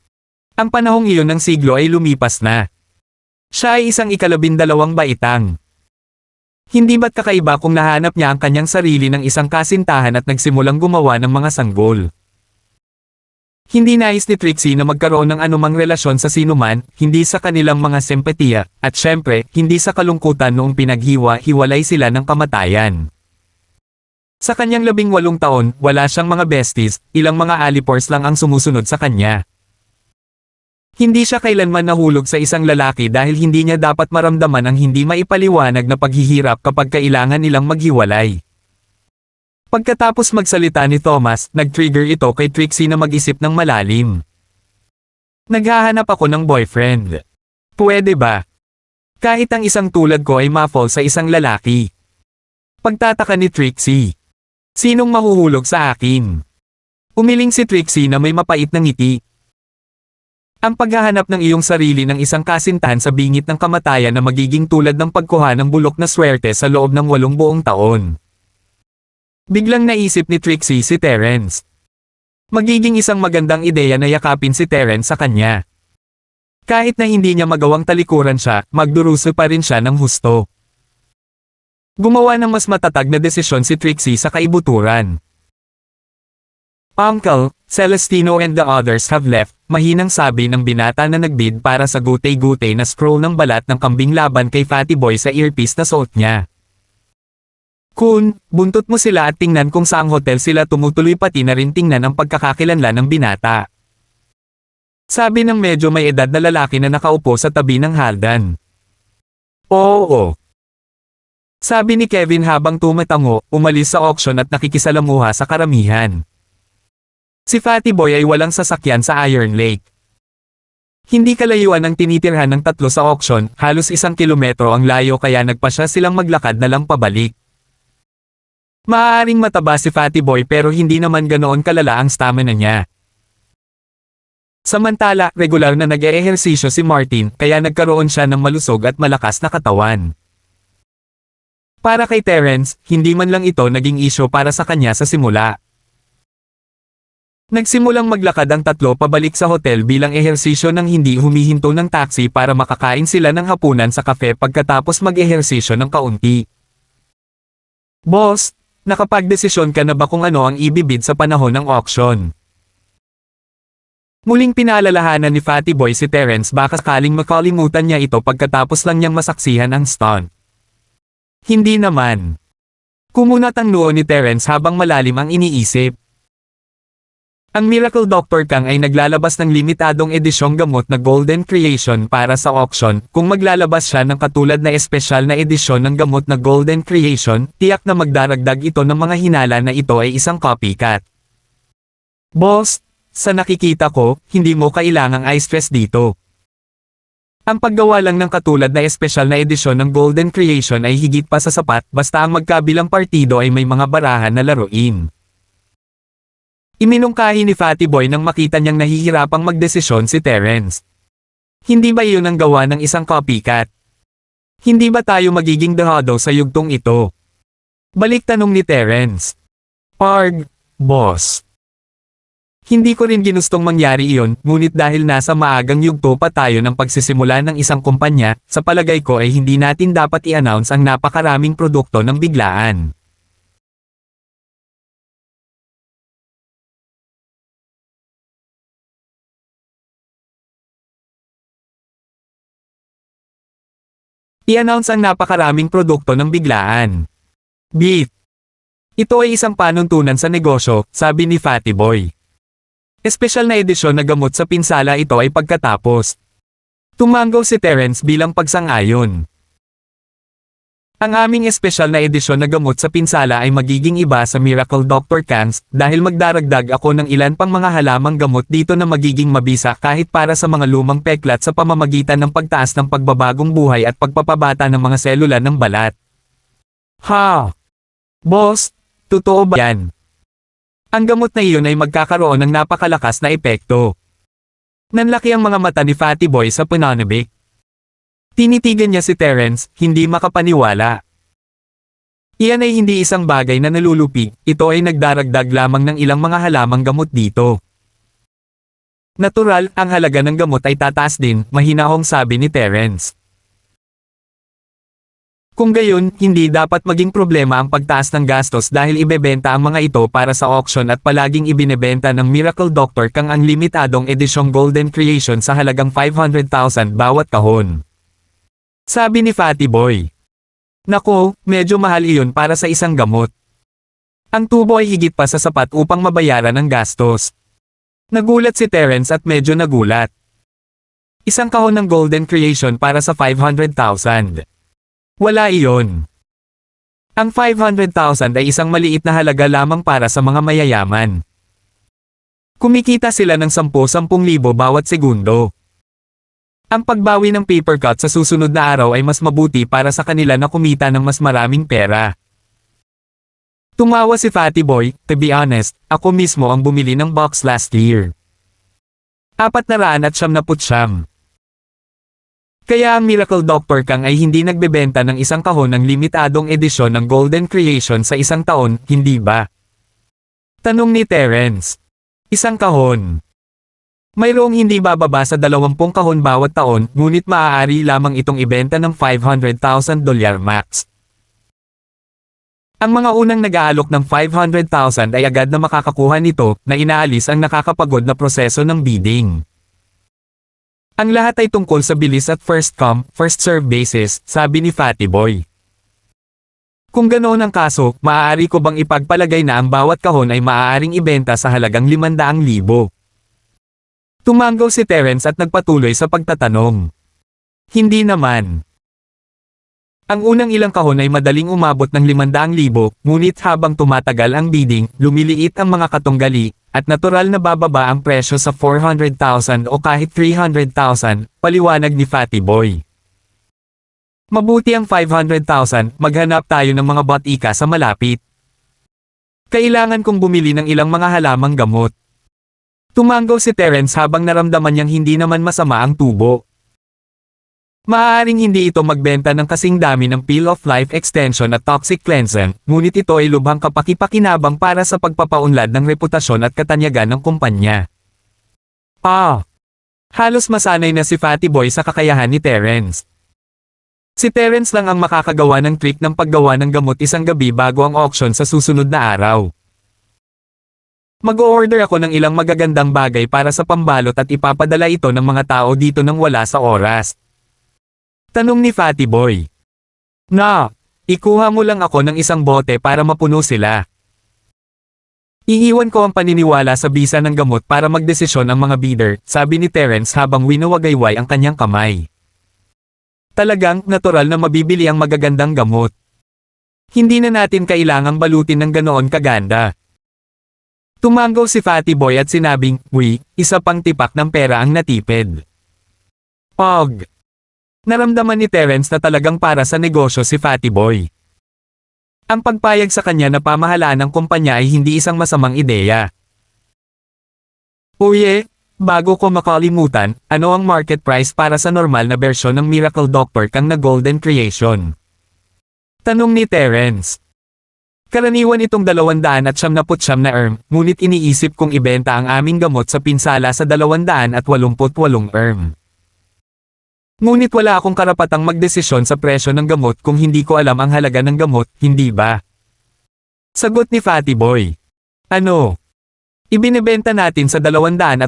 Ang panahong iyon ng siglo ay lumipas na. Siya ay isang ika-12 baitang. Hindi ba't kakaiba kung nahanap niya ang kanyang sarili ng isang kasintahan at nagsimulang gumawa ng mga sanggol? Hindi nais ni Trixie na magkaroon ng anumang relasyon sa sinuman, hindi sa kanilang mga sempatiya, at syempre, hindi sa kalungkutan noong pinaghiwa-hiwalay sila ng kamatayan. Sa kanyang 18 taon, wala siyang mga besties, ilang mga alipors lang ang sumusunod sa kanya. Hindi siya kailanman nahulog sa isang lalaki dahil hindi niya dapat maramdaman ang hindi maipaliwanag na paghihirap kapag kailangan nilang maghiwalay. Pagkatapos magsalita ni Thomas, nag-trigger ito kay Trixie na mag-isip ng malalim. Naghahanap ako ng boyfriend. Pwede ba? Kahit ang isang tulad ko ay ma-fall sa isang lalaki. Pagtataka ni Trixie. Sinong mahuhulog sa akin? Umiling si Trixie na may mapait na ngiti. Ang paghahanap ng iyong sarili ng isang kasintahan sa bingit ng kamatayan na magiging tulad ng pagkuha ng bulok na swerte sa loob ng 8 buong taon. Biglang naisip ni Trixie si Terence. Magiging isang magandang ideya na yakapin si Terence sa kanya. Kahit na hindi niya magawang talikuran siya, magduruso pa rin siya ng husto. Gumawa ng mas matatag na desisyon si Trixie sa kaibuturan. Uncle, Celestino and the others have left, mahinang sabi ng binata na nagbid para sa gutay-gutay na scroll ng balat ng kambing laban kay Fatty Boy sa earpiece na suot niya. Kun, buntot mo sila at tingnan kung saang hotel sila tumutuloy pati na rin tingnan ang pagkakakilanlan ng binata. Sabi ng medyo may edad na lalaki na nakaupo sa tabi ng haldan. Oo. Sabi ni Kevin habang tumatango, umalis sa auction at nakikisalamuha sa karamihan. Si Fatty Boy ay walang sasakyan sa Iron Lake. Hindi kalayuan ang tinitirhan ng 3 sa auction, halos 1 kilometro ang layo kaya nagpasya silang maglakad na lang pabalik. Maaaring mataba si Fatty Boy pero hindi naman ganoon kalala ang stamina niya. Samantala, regular na nag-eehersisyo si Martin kaya nagkaroon siya ng malusog at malakas na katawan. Para kay Terence, hindi man lang ito naging issue para sa kanya sa simula. Nagsimulang maglakad ang 3 pabalik sa hotel bilang ehersisyo nang hindi humihinto ng taxi para makakain sila ng hapunan sa kafe pagkatapos mag-ehersisyo ng kaunti. Boss, nakapagdesisyon ka na ba kung ano ang ibibid sa panahon ng auction? Muling pinaalalahanan ni Fatty Boy si Terence baka sakaling makalimutan niya ito pagkatapos lang niyang masaksihan ang stunt. Hindi naman. Kumunat ang noo ni Terence habang malalim ang iniisip. Ang Miracle Dr. Kang ay naglalabas ng limitadong edisyong gamot na Golden Creation para sa auction. Kung maglalabas siya ng katulad na espesyal na edisyon ng gamot na Golden Creation, tiyak na magdaragdag ito ng mga hinala na ito ay isang copycat. Boss, sa nakikita ko, hindi mo kailangang i-stress dito. Ang paggawa lang ng katulad na espesyal na edisyon ng Golden Creation ay higit pa sa sapat basta ang magkabilang partido ay may mga barahan na laruin. Iminungkahi ni Fatty Boy nang makita niyang nahihirapang magdesisyon si Terence. Hindi ba iyon ang gawa ng isang copycat? Hindi ba tayo magiging dehado sa yugtong ito? Balik tanong ni Terence. Boss. Hindi ko rin ginustong mangyari iyon, ngunit dahil nasa maagang yugto pa tayo ng pagsisimula ng isang kumpanya, sa palagay ko ay hindi natin dapat i-announce ang napakaraming produkto ng biglaan. I-announce ang napakaraming produkto ng biglaan. Beat. Ito ay isang panuntunan sa negosyo, sabi ni Fatty Boy. Espesyal na edisyon na gamot sa pinsala ito ay pagkatapos. Tumanggaw si Terence bilang pagsang-ayon. Ang aming espesyal na edisyon na gamot sa pinsala ay magiging iba sa Miracle Dr. Kang's dahil magdaragdag ako ng ilan pang mga halamang gamot dito na magiging mabisa kahit para sa mga lumang peklat sa pamamagitan ng pagtaas ng pagbabagong buhay at pagpapabata ng mga selula ng balat. Ha? Boss, totoo ba yan? Ang gamot na iyon ay magkakaroon ng napakalakas na epekto. Nanlaki ang mga mata ni Fatty Boy sa pananabik. Tinitigan niya si Terence, hindi makapaniwala. Iyan ay hindi isang bagay na nalulupig, ito ay nagdaragdag lamang ng ilang mga halamang gamot dito. Natural, ang halaga ng gamot ay tataas din, mahinahong sabi ni Terence. Kung gayon, hindi dapat maging problema ang pagtaas ng gastos dahil ibebenta ang mga ito para sa auction at palaging ibinebenta ng Miracle Doctor Kang ang limitadong edisyong Golden Creation sa halagang 500,000 bawat kahon. Sabi ni Fatty Boy. Nako, medyo mahal iyon para sa isang gamot. Ang tubo ay higit pa sa sapat upang mabayaran ang gastos. Nagulat si Terence at medyo nagulat. Isang kahon ng Golden Creation para sa 500,000. Wala iyon. Ang 500,000 ay isang maliit na halaga lamang para sa mga mayayaman. Kumikita sila ng 10,000 bawat segundo. Ang pagbawi ng paper cut sa susunod na araw ay mas mabuti para sa kanila na kumita ng mas maraming pera. Tumawa si Fatty Boy, to be honest, ako mismo ang bumili ng box last year. 499. Kaya ang Miracle Doctor Kang ay hindi nagbebenta ng isang kahon ng limitadong edisyon ng Golden Creation sa isang taon, hindi ba? Tanong ni Terence. Isang kahon. Mayroong hindi bababa sa 20 kahon bawat taon, ngunit maaari lamang itong ibenta ng $500,000 max. Ang mga unang nag-aalok ng 500,000 ay agad na makakakuha nito, na inaalis ang nakakapagod na proseso ng bidding. Ang lahat ay tungkol sa bilis at first come, first serve basis, sabi ni Fatty Boy. Kung ganoon ang kaso, maaari ko bang ipagpalagay na ang bawat kahon ay maaaring ibenta sa halagang 500,000? Tumanggaw si Terence at nagpatuloy sa pagtatanong. Hindi naman. Ang unang ilang kahon ay madaling umabot ng 500,000, ngunit habang tumatagal ang bidding, lumiliit ang mga katunggali, at natural na bababa ang presyo sa 400,000 o kahit 300,000, paliwanag ni Fatty Boy. Mabuti ang 500,000, maghanap tayo ng mga botika sa malapit. Kailangan kong bumili ng ilang mga halamang gamot. Tumanggaw si Terence habang naramdaman niyang hindi naman masama ang tubo. Maaaring hindi ito magbenta ng kasing dami ng Peel of Life Extension at Toxic Cleansing, ngunit ito ay lubhang kapakipakinabang para sa pagpapaunlad ng reputasyon at katanyagan ng kumpanya. Halos masanay na si Fatty Boy sa kakayahan ni Terence. Si Terence lang ang makakagawa ng trick ng paggawa ng gamot isang gabi bago ang auction sa susunod na araw. Mag-o-order ako ng ilang magagandang bagay para sa pambalot at ipapadala ito ng mga tao dito nang wala sa oras. Tanong ni Fatty Boy. Ikuha mo lang ako ng isang bote para mapuno sila. Iiwan ko ang paniniwala sa bisa ng gamot para magdesisyon ang mga bidder, sabi ni Terence habang winawagayway ang kanyang kamay. Talagang natural na mabibili ang magagandang gamot. Hindi na natin kailangang balutin ng ganoon kaganda. Tumanggaw si Fatty Boy at sinabing, isa pang tipak ng pera ang natipid. Naramdaman ni Terence na talagang para sa negosyo si Fatty Boy. Ang pagpayag sa kanya na pamahalaan ng kumpanya ay hindi isang masamang ideya. Bago ko makalimutan, ano ang market price para sa normal na bersyon ng Miracle Doctor Kang na Golden Creation? Tanong ni Terence. Karaniwan itong 299 na ngunit iniisip kong ibenta ang aming gamot sa pinsala sa 288 Ngunit wala akong karapatang magdesisyon sa presyo ng gamot kung hindi ko alam ang halaga ng gamot, hindi ba? Sagot ni Fatty Boy. Ano? Ibinebenta natin sa 288.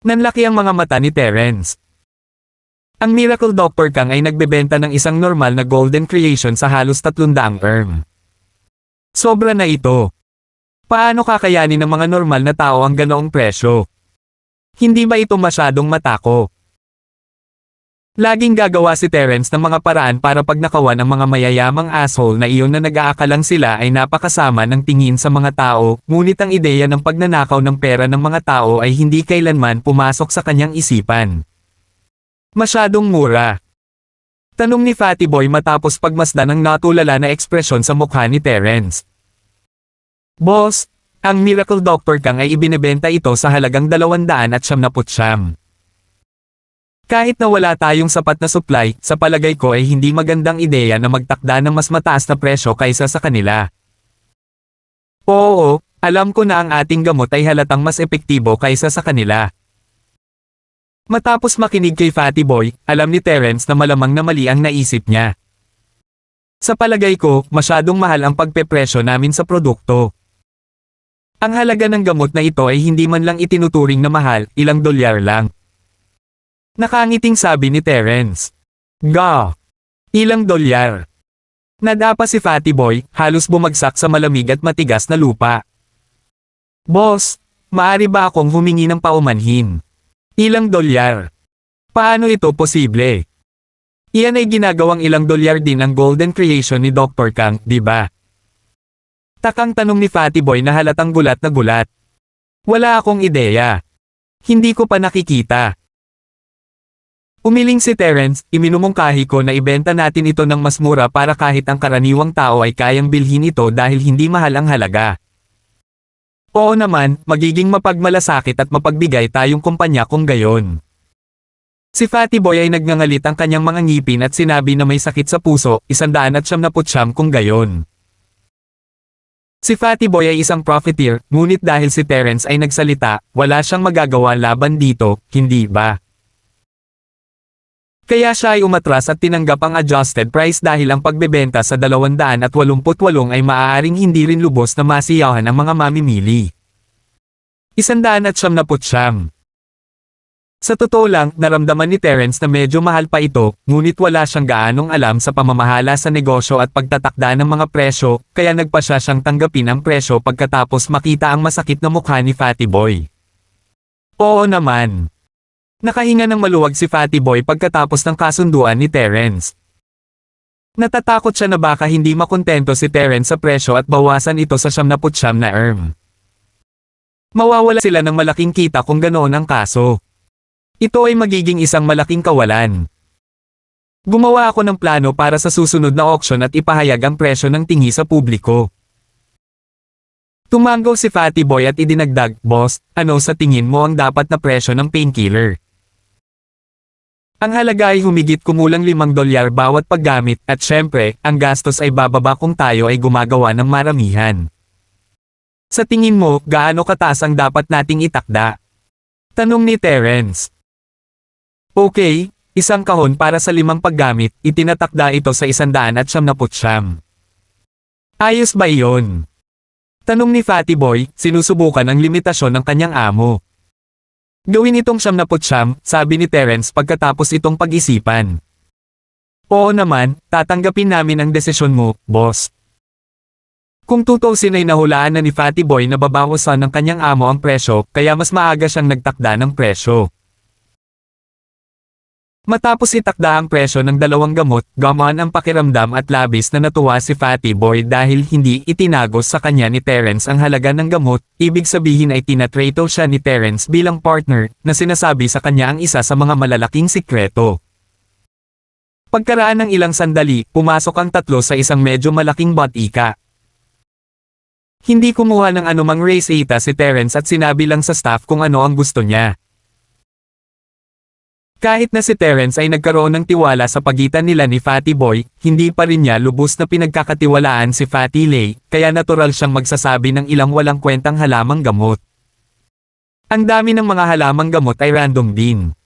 Nanlaki ang mga mata ni Terence. Ang Miracle Doctor Kang ay nagbebenta ng isang normal na Golden Creation sa halos 300 Sobra na ito. Paano kakayanin ng mga normal na tao ang ganoong presyo? Hindi ba ito masyadong matako? Laging gagawa si Terence ng mga paraan para pagnakawan ang mga mayayamang asshole na iyon na nag-aakalang sila ay napakasama ng tingin sa mga tao, ngunit ang ideya ng pagnanakaw ng pera ng mga tao ay hindi kailanman pumasok sa kanyang isipan. Masyadong mura. Tanong ni Fatty Boy matapos pagmasdan ang natulala na ekspresyon sa mukha ni Terence. Boss, ang Miracle Doctor Kang ay ibinebenta ito sa halagang 299. Kahit na wala tayong sapat na supply, sa palagay ko ay hindi magandang ideya na magtakda ng mas mataas na presyo kaysa sa kanila. Oo, alam ko na ang ating gamot ay halatang mas epektibo kaysa sa kanila. Matapos makinig kay Fatty Boy, alam ni Terence na malamang na mali ang naisip niya. Sa palagay ko, masyadong mahal ang pagpepresyo namin sa produkto. Ang halaga ng gamot na ito ay hindi man lang itinuturing na mahal, ilang dolyar lang. Nakangiting sabi ni Terence. Ga! Ilang dolyar? Nadapa si Fatty Boy, halos bumagsak sa malamig at matigas na lupa. Boss, maaari ba akong humingi ng paumanhin? Ilang dolyar? Paano ito posible? Iyan ay ginagawang ilang dolyar din ang golden creation ni Dr. Kang, di ba? Takang tanong ni Fatty Boy na halatang gulat na gulat. Wala akong ideya. Hindi ko pa nakikita. Umiling si Terence, iminumungkahi ko na ibenta natin ito ng mas mura para kahit ang karaniwang tao ay kayang bilhin ito dahil hindi mahal ang halaga. Oo naman, magiging mapagmalasakit at mapagbigay tayong kumpanya kung gayon. Si Fatty Boy ay nagngangalit ang kanyang mga ngipin at sinabi na may sakit sa puso, 199 kung gayon. Si Fatty Boy ay isang profiteer, ngunit dahil si Terence ay nagsalita, wala siyang magagawa laban dito, hindi ba? Kaya siya ay umatras at tinanggap ang adjusted price dahil ang pagbebenta sa 288 ay maaaring hindi rin lubos na masiyahan ang mga mamimili. 199. Sa totoo lang, naramdaman ni Terence na medyo mahal pa ito, ngunit wala siyang gaanong alam sa pamamahala sa negosyo at pagtatakda ng mga presyo, kaya nagpasya siyang tanggapin ang presyo pagkatapos makita ang masakit na mukha ni Fatty Boy. Oo naman. Nakahinga ng maluwag si Fatty Boy pagkatapos ng kasunduan ni Terence. Natatakot siya na baka hindi makontento si Terence sa presyo at bawasan ito sa 99 na ERM. Mawawala sila ng malaking kita kung ganoon ang kaso. Ito ay magiging isang malaking kawalan. Gumawa ako ng plano para sa susunod na auction at ipahayag ang presyo ng tingi sa publiko. Tumanggaw si Fatty Boy at idinagdag, Boss, ano sa tingin mo ang dapat na presyo ng painkiller? Ang halaga ay humigit kumulang $5 bawat paggamit at syempre, ang gastos ay bababa kung tayo ay gumagawa ng maramihan. Sa tingin mo, gaano kataas ang dapat nating itakda? Tanong ni Terence. Okay, isang kahon para sa 5 paggamit, itinatakda ito sa 199. Ayos ba iyon? Tanong ni Fatty Boy, sinusubukan ang limitasyon ng kanyang amo. Gawin itong 99, sabi ni Terence pagkatapos itong pag-isipan. Oo naman, tatanggapin namin ang desisyon mo, boss. Kung tutuusin ay nahulaan na ni Fatty Boy na babawasan ng kanyang amo ang presyo, kaya mas maaga siyang nagtakda ng presyo. Matapos itakda ang presyo ng 2 gamot, gamaan ang pakiramdam at labis na natuwa si Fatty Boy dahil hindi itinagos sa kanya ni Terence ang halaga ng gamot, ibig sabihin ay tinatrato siya ni Terence bilang partner, na sinasabi sa kanya ang isa sa mga malalaking sikreto. Pagkaraan ng ilang sandali, pumasok ang tatlo sa isang medyo malaking botika. Hindi kumuha ng anumang race ata si Terence at sinabi lang sa staff kung ano ang gusto niya. Kahit na si Terence ay nagkaroon ng tiwala sa pagitan nila ni Fatty Boy, hindi pa rin niya lubos na pinagkakatiwalaan si Fatty Lay, kaya natural siyang magsasabi ng ilang walang kwentang halamang gamot. Ang dami ng mga halamang gamot ay random din.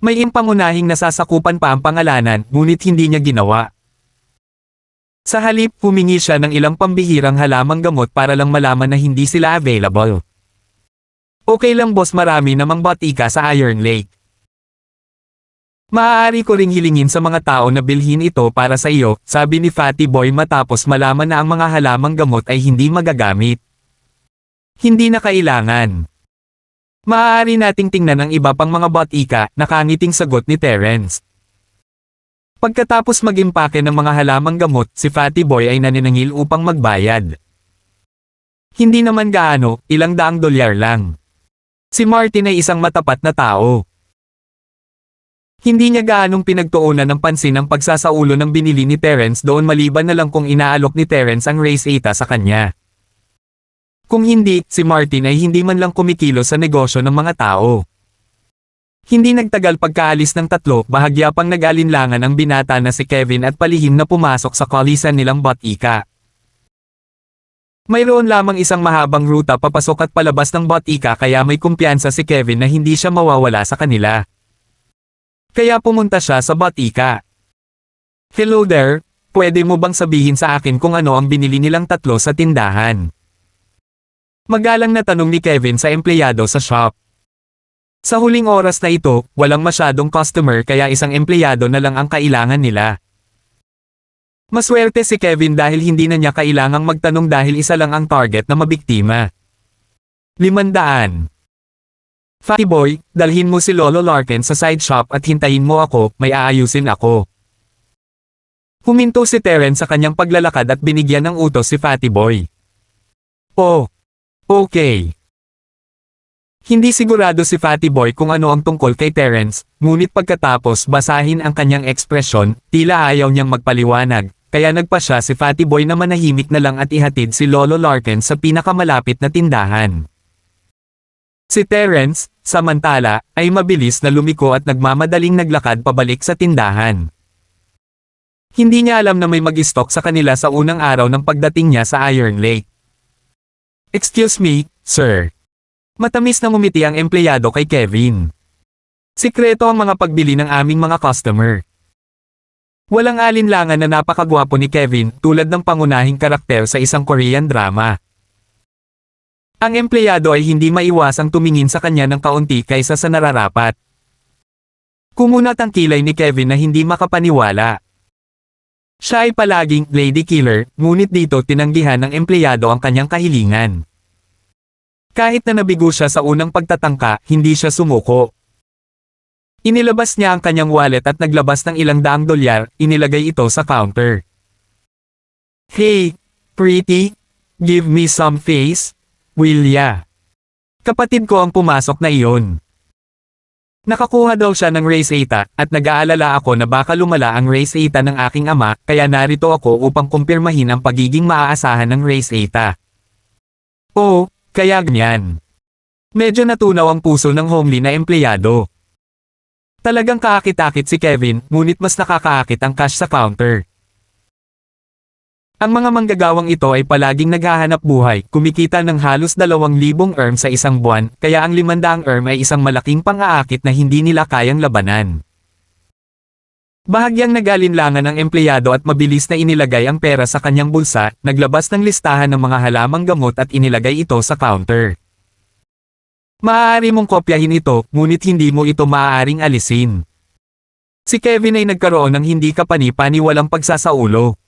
May pangunahing nasasakupan pa ang pangalanan, ngunit hindi niya ginawa. Sa halip, humingi siya ng ilang pambihirang halamang gamot para lang malaman na hindi sila available. Okay lang boss, marami namang botika sa Iron Lake. Maaari ko ring hilingin sa mga tao na bilhin ito para sa iyo, sabi ni Fatty Boy matapos malaman na ang mga halamang gamot ay hindi magagamit. Hindi na kailangan. Maaari nating tingnan ang iba pang mga botika, nakangiting sagot ni Terence. Pagkatapos mag-impake ng mga halamang gamot, si Fatty Boy ay naniningil upang magbayad. Hindi naman gaano, ilang daang dolyar lang. Si Martin ay isang matapat na tao. Hindi niya gaanong pinagtuunan ng pansin ang pagsasaulo ng binili ni Terence doon maliban na lang kung inaalok ni Terence ang race ata sa kanya. Kung hindi, si Martin ay hindi man lang kumikilos sa negosyo ng mga tao. Hindi nagtagal pagkaalis ng tatlo, bahagya pang nag-alinlangan ang binata na si Kevin at palihim na pumasok sa kulisan nilang botika. Mayroon lamang isang mahabang ruta papasok at palabas ng botika kaya may kumpiyansa si Kevin na hindi siya mawawala sa kanila. Kaya pumunta siya sa botika. "Hello there, pwede mo bang sabihin sa akin kung ano ang binili nilang tatlo sa tindahan?" Magalang na tanong ni Kevin sa empleyado sa shop. Sa huling oras na ito, walang masyadong customer kaya isang empleyado na lang ang kailangan nila. Maswerte si Kevin dahil hindi na niya kailangang magtanong dahil isa lang ang target na mabiktima. 500. "Fatty boy, dalhin mo si Lolo Larkin sa side shop at hintayin mo ako, may aayusin ako." Huminto si Terence sa kanyang paglalakad at binigyan ng utos si Fatty boy. "Oh, okay." Hindi sigurado si Fatty Boy kung ano ang tungkol kay Terence, ngunit pagkatapos basahin ang kanyang ekspresyon, tila ayaw niyang magpaliwanag, kaya nagpa siya si Fatty Boy na manahimik na lang at ihatid si Lolo Larkin sa pinakamalapit na tindahan. Si Terence, samantala, ay mabilis na lumiko at nagmamadaling naglakad pabalik sa tindahan. Hindi niya alam na may mag-stock sa kanila sa unang araw ng pagdating niya sa Iron Lake. "Excuse me, sir." Matamis na ngumiti ang empleyado kay Kevin. "Sikreto ang mga pagbili ng aming mga customer." Walang alinlangan na napakagwapo ni Kevin tulad ng pangunahing karakter sa isang Korean drama. Ang empleyado ay hindi maiwasang tumingin sa kanya ng kaunti kaysa sa nararapat. Kumunat ang kilay ni Kevin na hindi makapaniwala. Siya ay palaging lady killer, ngunit dito tinanggihan ng empleyado ang kanyang kahilingan. Kahit na nabigo siya sa unang pagtatangka, hindi siya sumuko. Inilabas niya ang kanyang wallet at naglabas ng ilang daang dolyar, inilagay ito sa counter. "Hey, pretty, give me some face, will ya?" Kapatid ko ang pumasok na iyon. Nakakuha daw siya ng race ATA, at nag-aalala ako na baka lumala ang race ATA ng aking ama, kaya narito ako upang kumpirmahin ang pagiging maaasahan ng race ATA. "Oh, kaya ganyan." Medyo natunaw ang puso ng homely na empleyado. Talagang kaakit-akit si Kevin, ngunit mas nakakaakit ang cash sa counter. Ang mga manggagawang ito ay palaging naghahanap buhay, kumikita ng halos 2,000 erm sa isang buwan, kaya ang 500 erm ay isang malaking pang-aakit na hindi nila kayang labanan. Bahagyang nag-alinlangan ang empleyado at mabilis na inilagay ang pera sa kanyang bulsa, naglabas ng listahan ng mga halamang gamot at inilagay ito sa counter. "Maaari mong kopyahin ito, ngunit hindi mo ito maaaring alisin." Si Kevin ay nagkaroon ng hindi kapani-paniwalang pagsasaulo.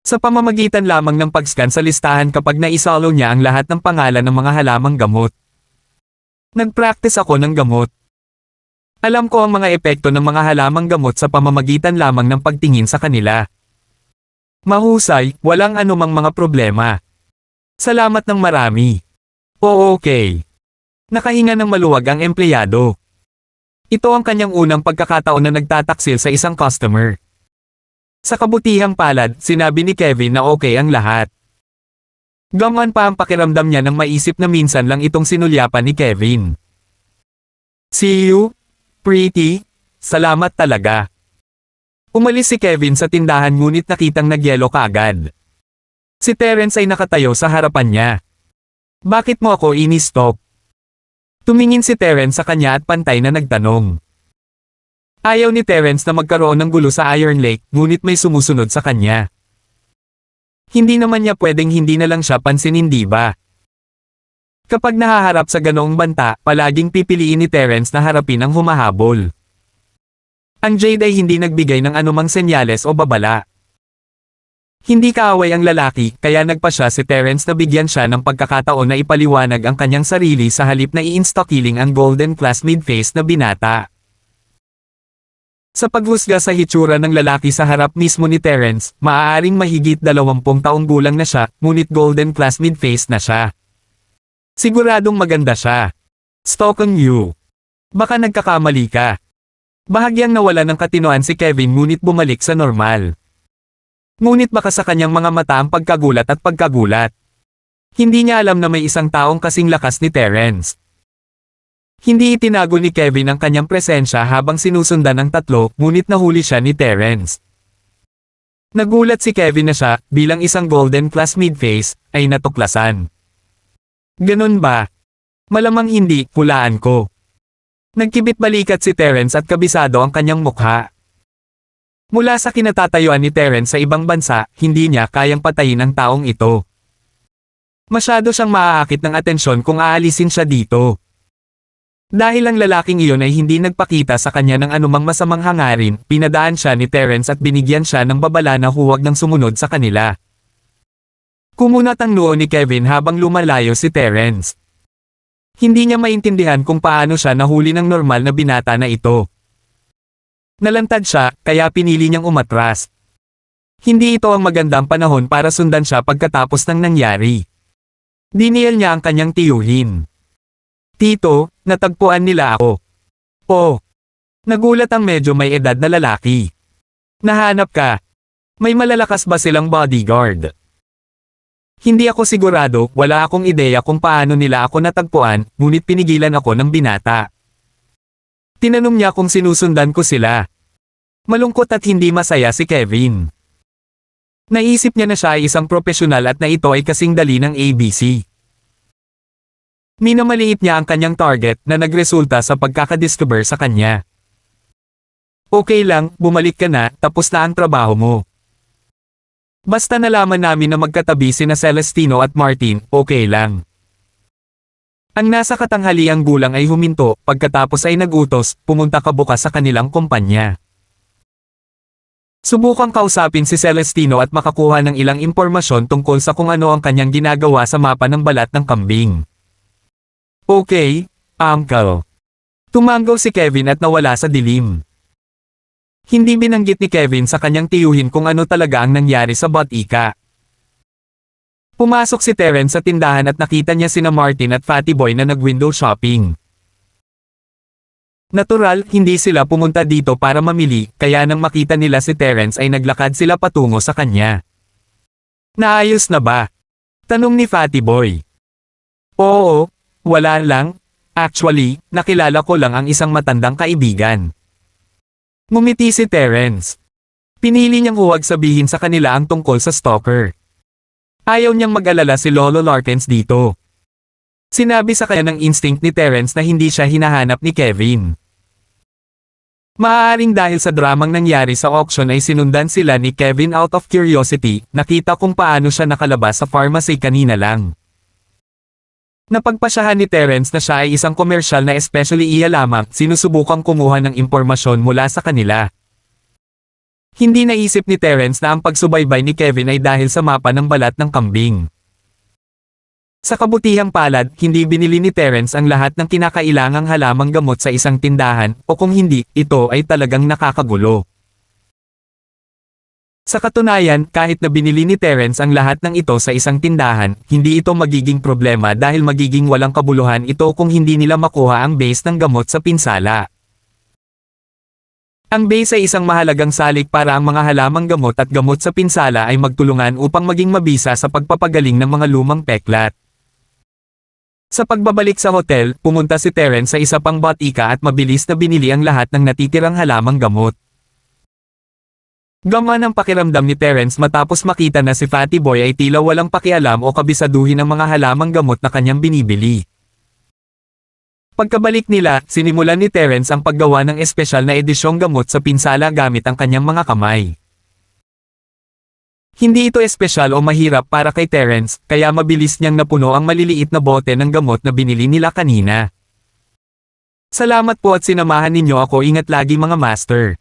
Sa pamamagitan lamang ng pag-scan sa listahan kapag naisalo niya ang lahat ng pangalan ng mga halamang gamot. "Nag-practice ako ng gamot. Alam ko ang mga epekto ng mga halamang gamot sa pamamagitan lamang ng pagtingin sa kanila. Mahusay, walang anumang mga problema. Salamat ng marami." "Oo, okay." Nakahinga ng maluwag ang empleyado. Ito ang kanyang unang pagkakataon na nagtataksil sa isang customer. Sa kabutihang palad, sinabi ni Kevin na okay ang lahat. Gaman pa ang pakiramdam niya nang maisip na minsan lang itong sinulyapan ni Kevin. "See you, pretty, salamat talaga." Umalis si Kevin sa tindahan ngunit nakitang nagyelo kaagad. Si Terence ay nakatayo sa harapan niya. "Bakit mo ako ini-stop?" Tumingin si Terence sa kanya at pantay na nagtanong. Ayaw ni Terence na magkaroon ng gulo sa Iron Lake, ngunit may sumusunod sa kanya. Hindi naman niya pwedeng hindi na lang siya pansinin, di ba? Kapag nahaharap sa ganoong banta, palaging pipiliin ni Terence na harapin ang humahabol. Ang Jade ay hindi nagbigay ng anumang senyales o babala. Hindi kaaway ang lalaki, kaya nagpa siya si Terence na bigyan siya ng pagkakataon na ipaliwanag ang kanyang sarili sa halip na i-insta-killing ang golden class mid-face na binata. Sa paghusga sa hitsura ng lalaki sa harap mismo ni Terence, maaaring mahigit 20 taong gulang na siya, ngunit golden class mid-face na siya. Siguradong maganda siya. "Stalking you. Baka nagkakamali ka." Bahagyang nawala ng katinoan si Kevin ngunit bumalik sa normal. Ngunit baka sa kanyang mga mata ang pagkagulat at pagkagulat. Hindi niya alam na may isang taong kasing lakas ni Terence. Hindi itinago ni Kevin ang kanyang presensya habang sinusundan ng tatlo, ngunit nahuli siya ni Terence. Nagulat si Kevin na siya, bilang isang golden class mid-face, ay natuklasan. Ganun ba? Malamang hindi, hulaan ko. Nagkibit balikat si Terence at kabisado ang kanyang mukha. Mula sa kinatatayuan ni Terence sa ibang bansa, hindi niya kayang patayin ang taong ito. Masyado siyang maaakit ng atensyon kung aalisin siya dito. Dahil ang lalaking iyon ay hindi nagpakita sa kanya ng anumang masamang hangarin, pinadaan siya ni Terence at binigyan siya ng babala na huwag nang sumunod sa kanila. Kumunat ang noo ni Kevin habang lumalayo si Terence. Hindi niya maintindihan kung paano siya nahuli ng normal na binata na ito. Nalantad siya, kaya pinili niyang umatras. Hindi ito ang magandang panahon para sundan siya pagkatapos ng nangyari. Diniyal niya ang kanyang tiyuhin. Tito, natagpuan nila ako. Oh. Nagulat ang medyo may edad na lalaki. Nahanap ka. May malalakas ba silang bodyguard? Hindi ako sigurado, wala akong ideya kung paano nila ako natagpuan, ngunit pinigilan ako ng binata. Tinanong niya kung sinusundan ko sila. Malungkot at hindi masaya si Kevin. Naisip niya na siya ay isang profesional at na ito ay kasing dali ng ABC. Minamaliit niya ang kanyang target na nagresulta sa pagkakadiscover sa kanya. Okay lang, bumalik ka na, tapos na ang trabaho mo. Basta nalaman namin na magkatabi sina Celestino at Martin, okay lang. Ang nasa katanghaliang gulang ay huminto, pagkatapos ay nagutos, pumunta ka bukas sa kanilang kumpanya. Subukang kausapin si Celestino at makakuha ng ilang impormasyon tungkol sa kung ano ang kanyang ginagawa sa mapa ng balat ng kambing. Okay, uncle. Tumanggaw si Kevin at nawala sa dilim. Hindi binanggit ni Kevin sa kanyang tiyuhin kung ano talaga ang nangyari sa botika. Pumasok si Terence sa tindahan at nakita niya sina Martin at Fatty Boy na nag-window shopping. Natural, hindi sila pumunta dito para mamili, kaya nang makita nila si Terence ay naglakad sila patungo sa kanya. Naayos na ba? Tanong ni Fatty Boy. Oo, wala lang. Actually, nakilala ko lang ang isang matandang kaibigan. Ngumiti si Terence. Pinili niyang huwag sabihin sa kanila ang tungkol sa stalker. Ayaw niyang mag-alala si Lolo Larkins dito. Sinabi sa kanya ng instinct ni Terence na hindi siya hinahanap ni Kevin. Maaaring dahil sa dramang nangyari sa auction ay sinundan sila ni Kevin out of curiosity, nakita kung paano siya nakalabas sa pharmacy kanina lang. Napagpasyahan ni Terence na siya ay isang komersyal na especially iya lamang, sinusubukang kumuha ng impormasyon mula sa kanila. Hindi naisip ni Terence na ang pagsubaybay ni Kevin ay dahil sa mapa ng balat ng kambing. Sa kabutihang palad, hindi binili ni Terence ang lahat ng kinakailangang halamang gamot sa isang tindahan, o kung hindi, ito ay talagang nakakagulo. Sa katunayan, kahit na binili ni Terence ang lahat ng ito sa isang tindahan, hindi ito magiging problema dahil magiging walang kabuluhan ito kung hindi nila makuha ang base ng gamot sa pinsala. Ang base ay isang mahalagang salik para ang mga halamang gamot at gamot sa pinsala ay magtulungan upang maging mabisa sa pagpapagaling ng mga lumang peklat. Sa pagbabalik sa hotel, pumunta si Terence sa isa pang botika at mabilis na binili ang lahat ng natitirang halamang gamot. Gaman ang pakiramdam ni Terence matapos makita na si Fatty Boy ay tila walang pakialam o kabisaduhin ang mga halamang gamot na kanyang binibili. Pagkabalik nila, sinimulan ni Terence ang paggawa ng espesyal na edisyong gamot sa pinsala gamit ang kanyang mga kamay. Hindi ito espesyal o mahirap para kay Terence, kaya mabilis niyang napuno ang maliliit na bote ng gamot na binili nila kanina. Salamat po at sinamahan ninyo ako, ingat lagi mga master.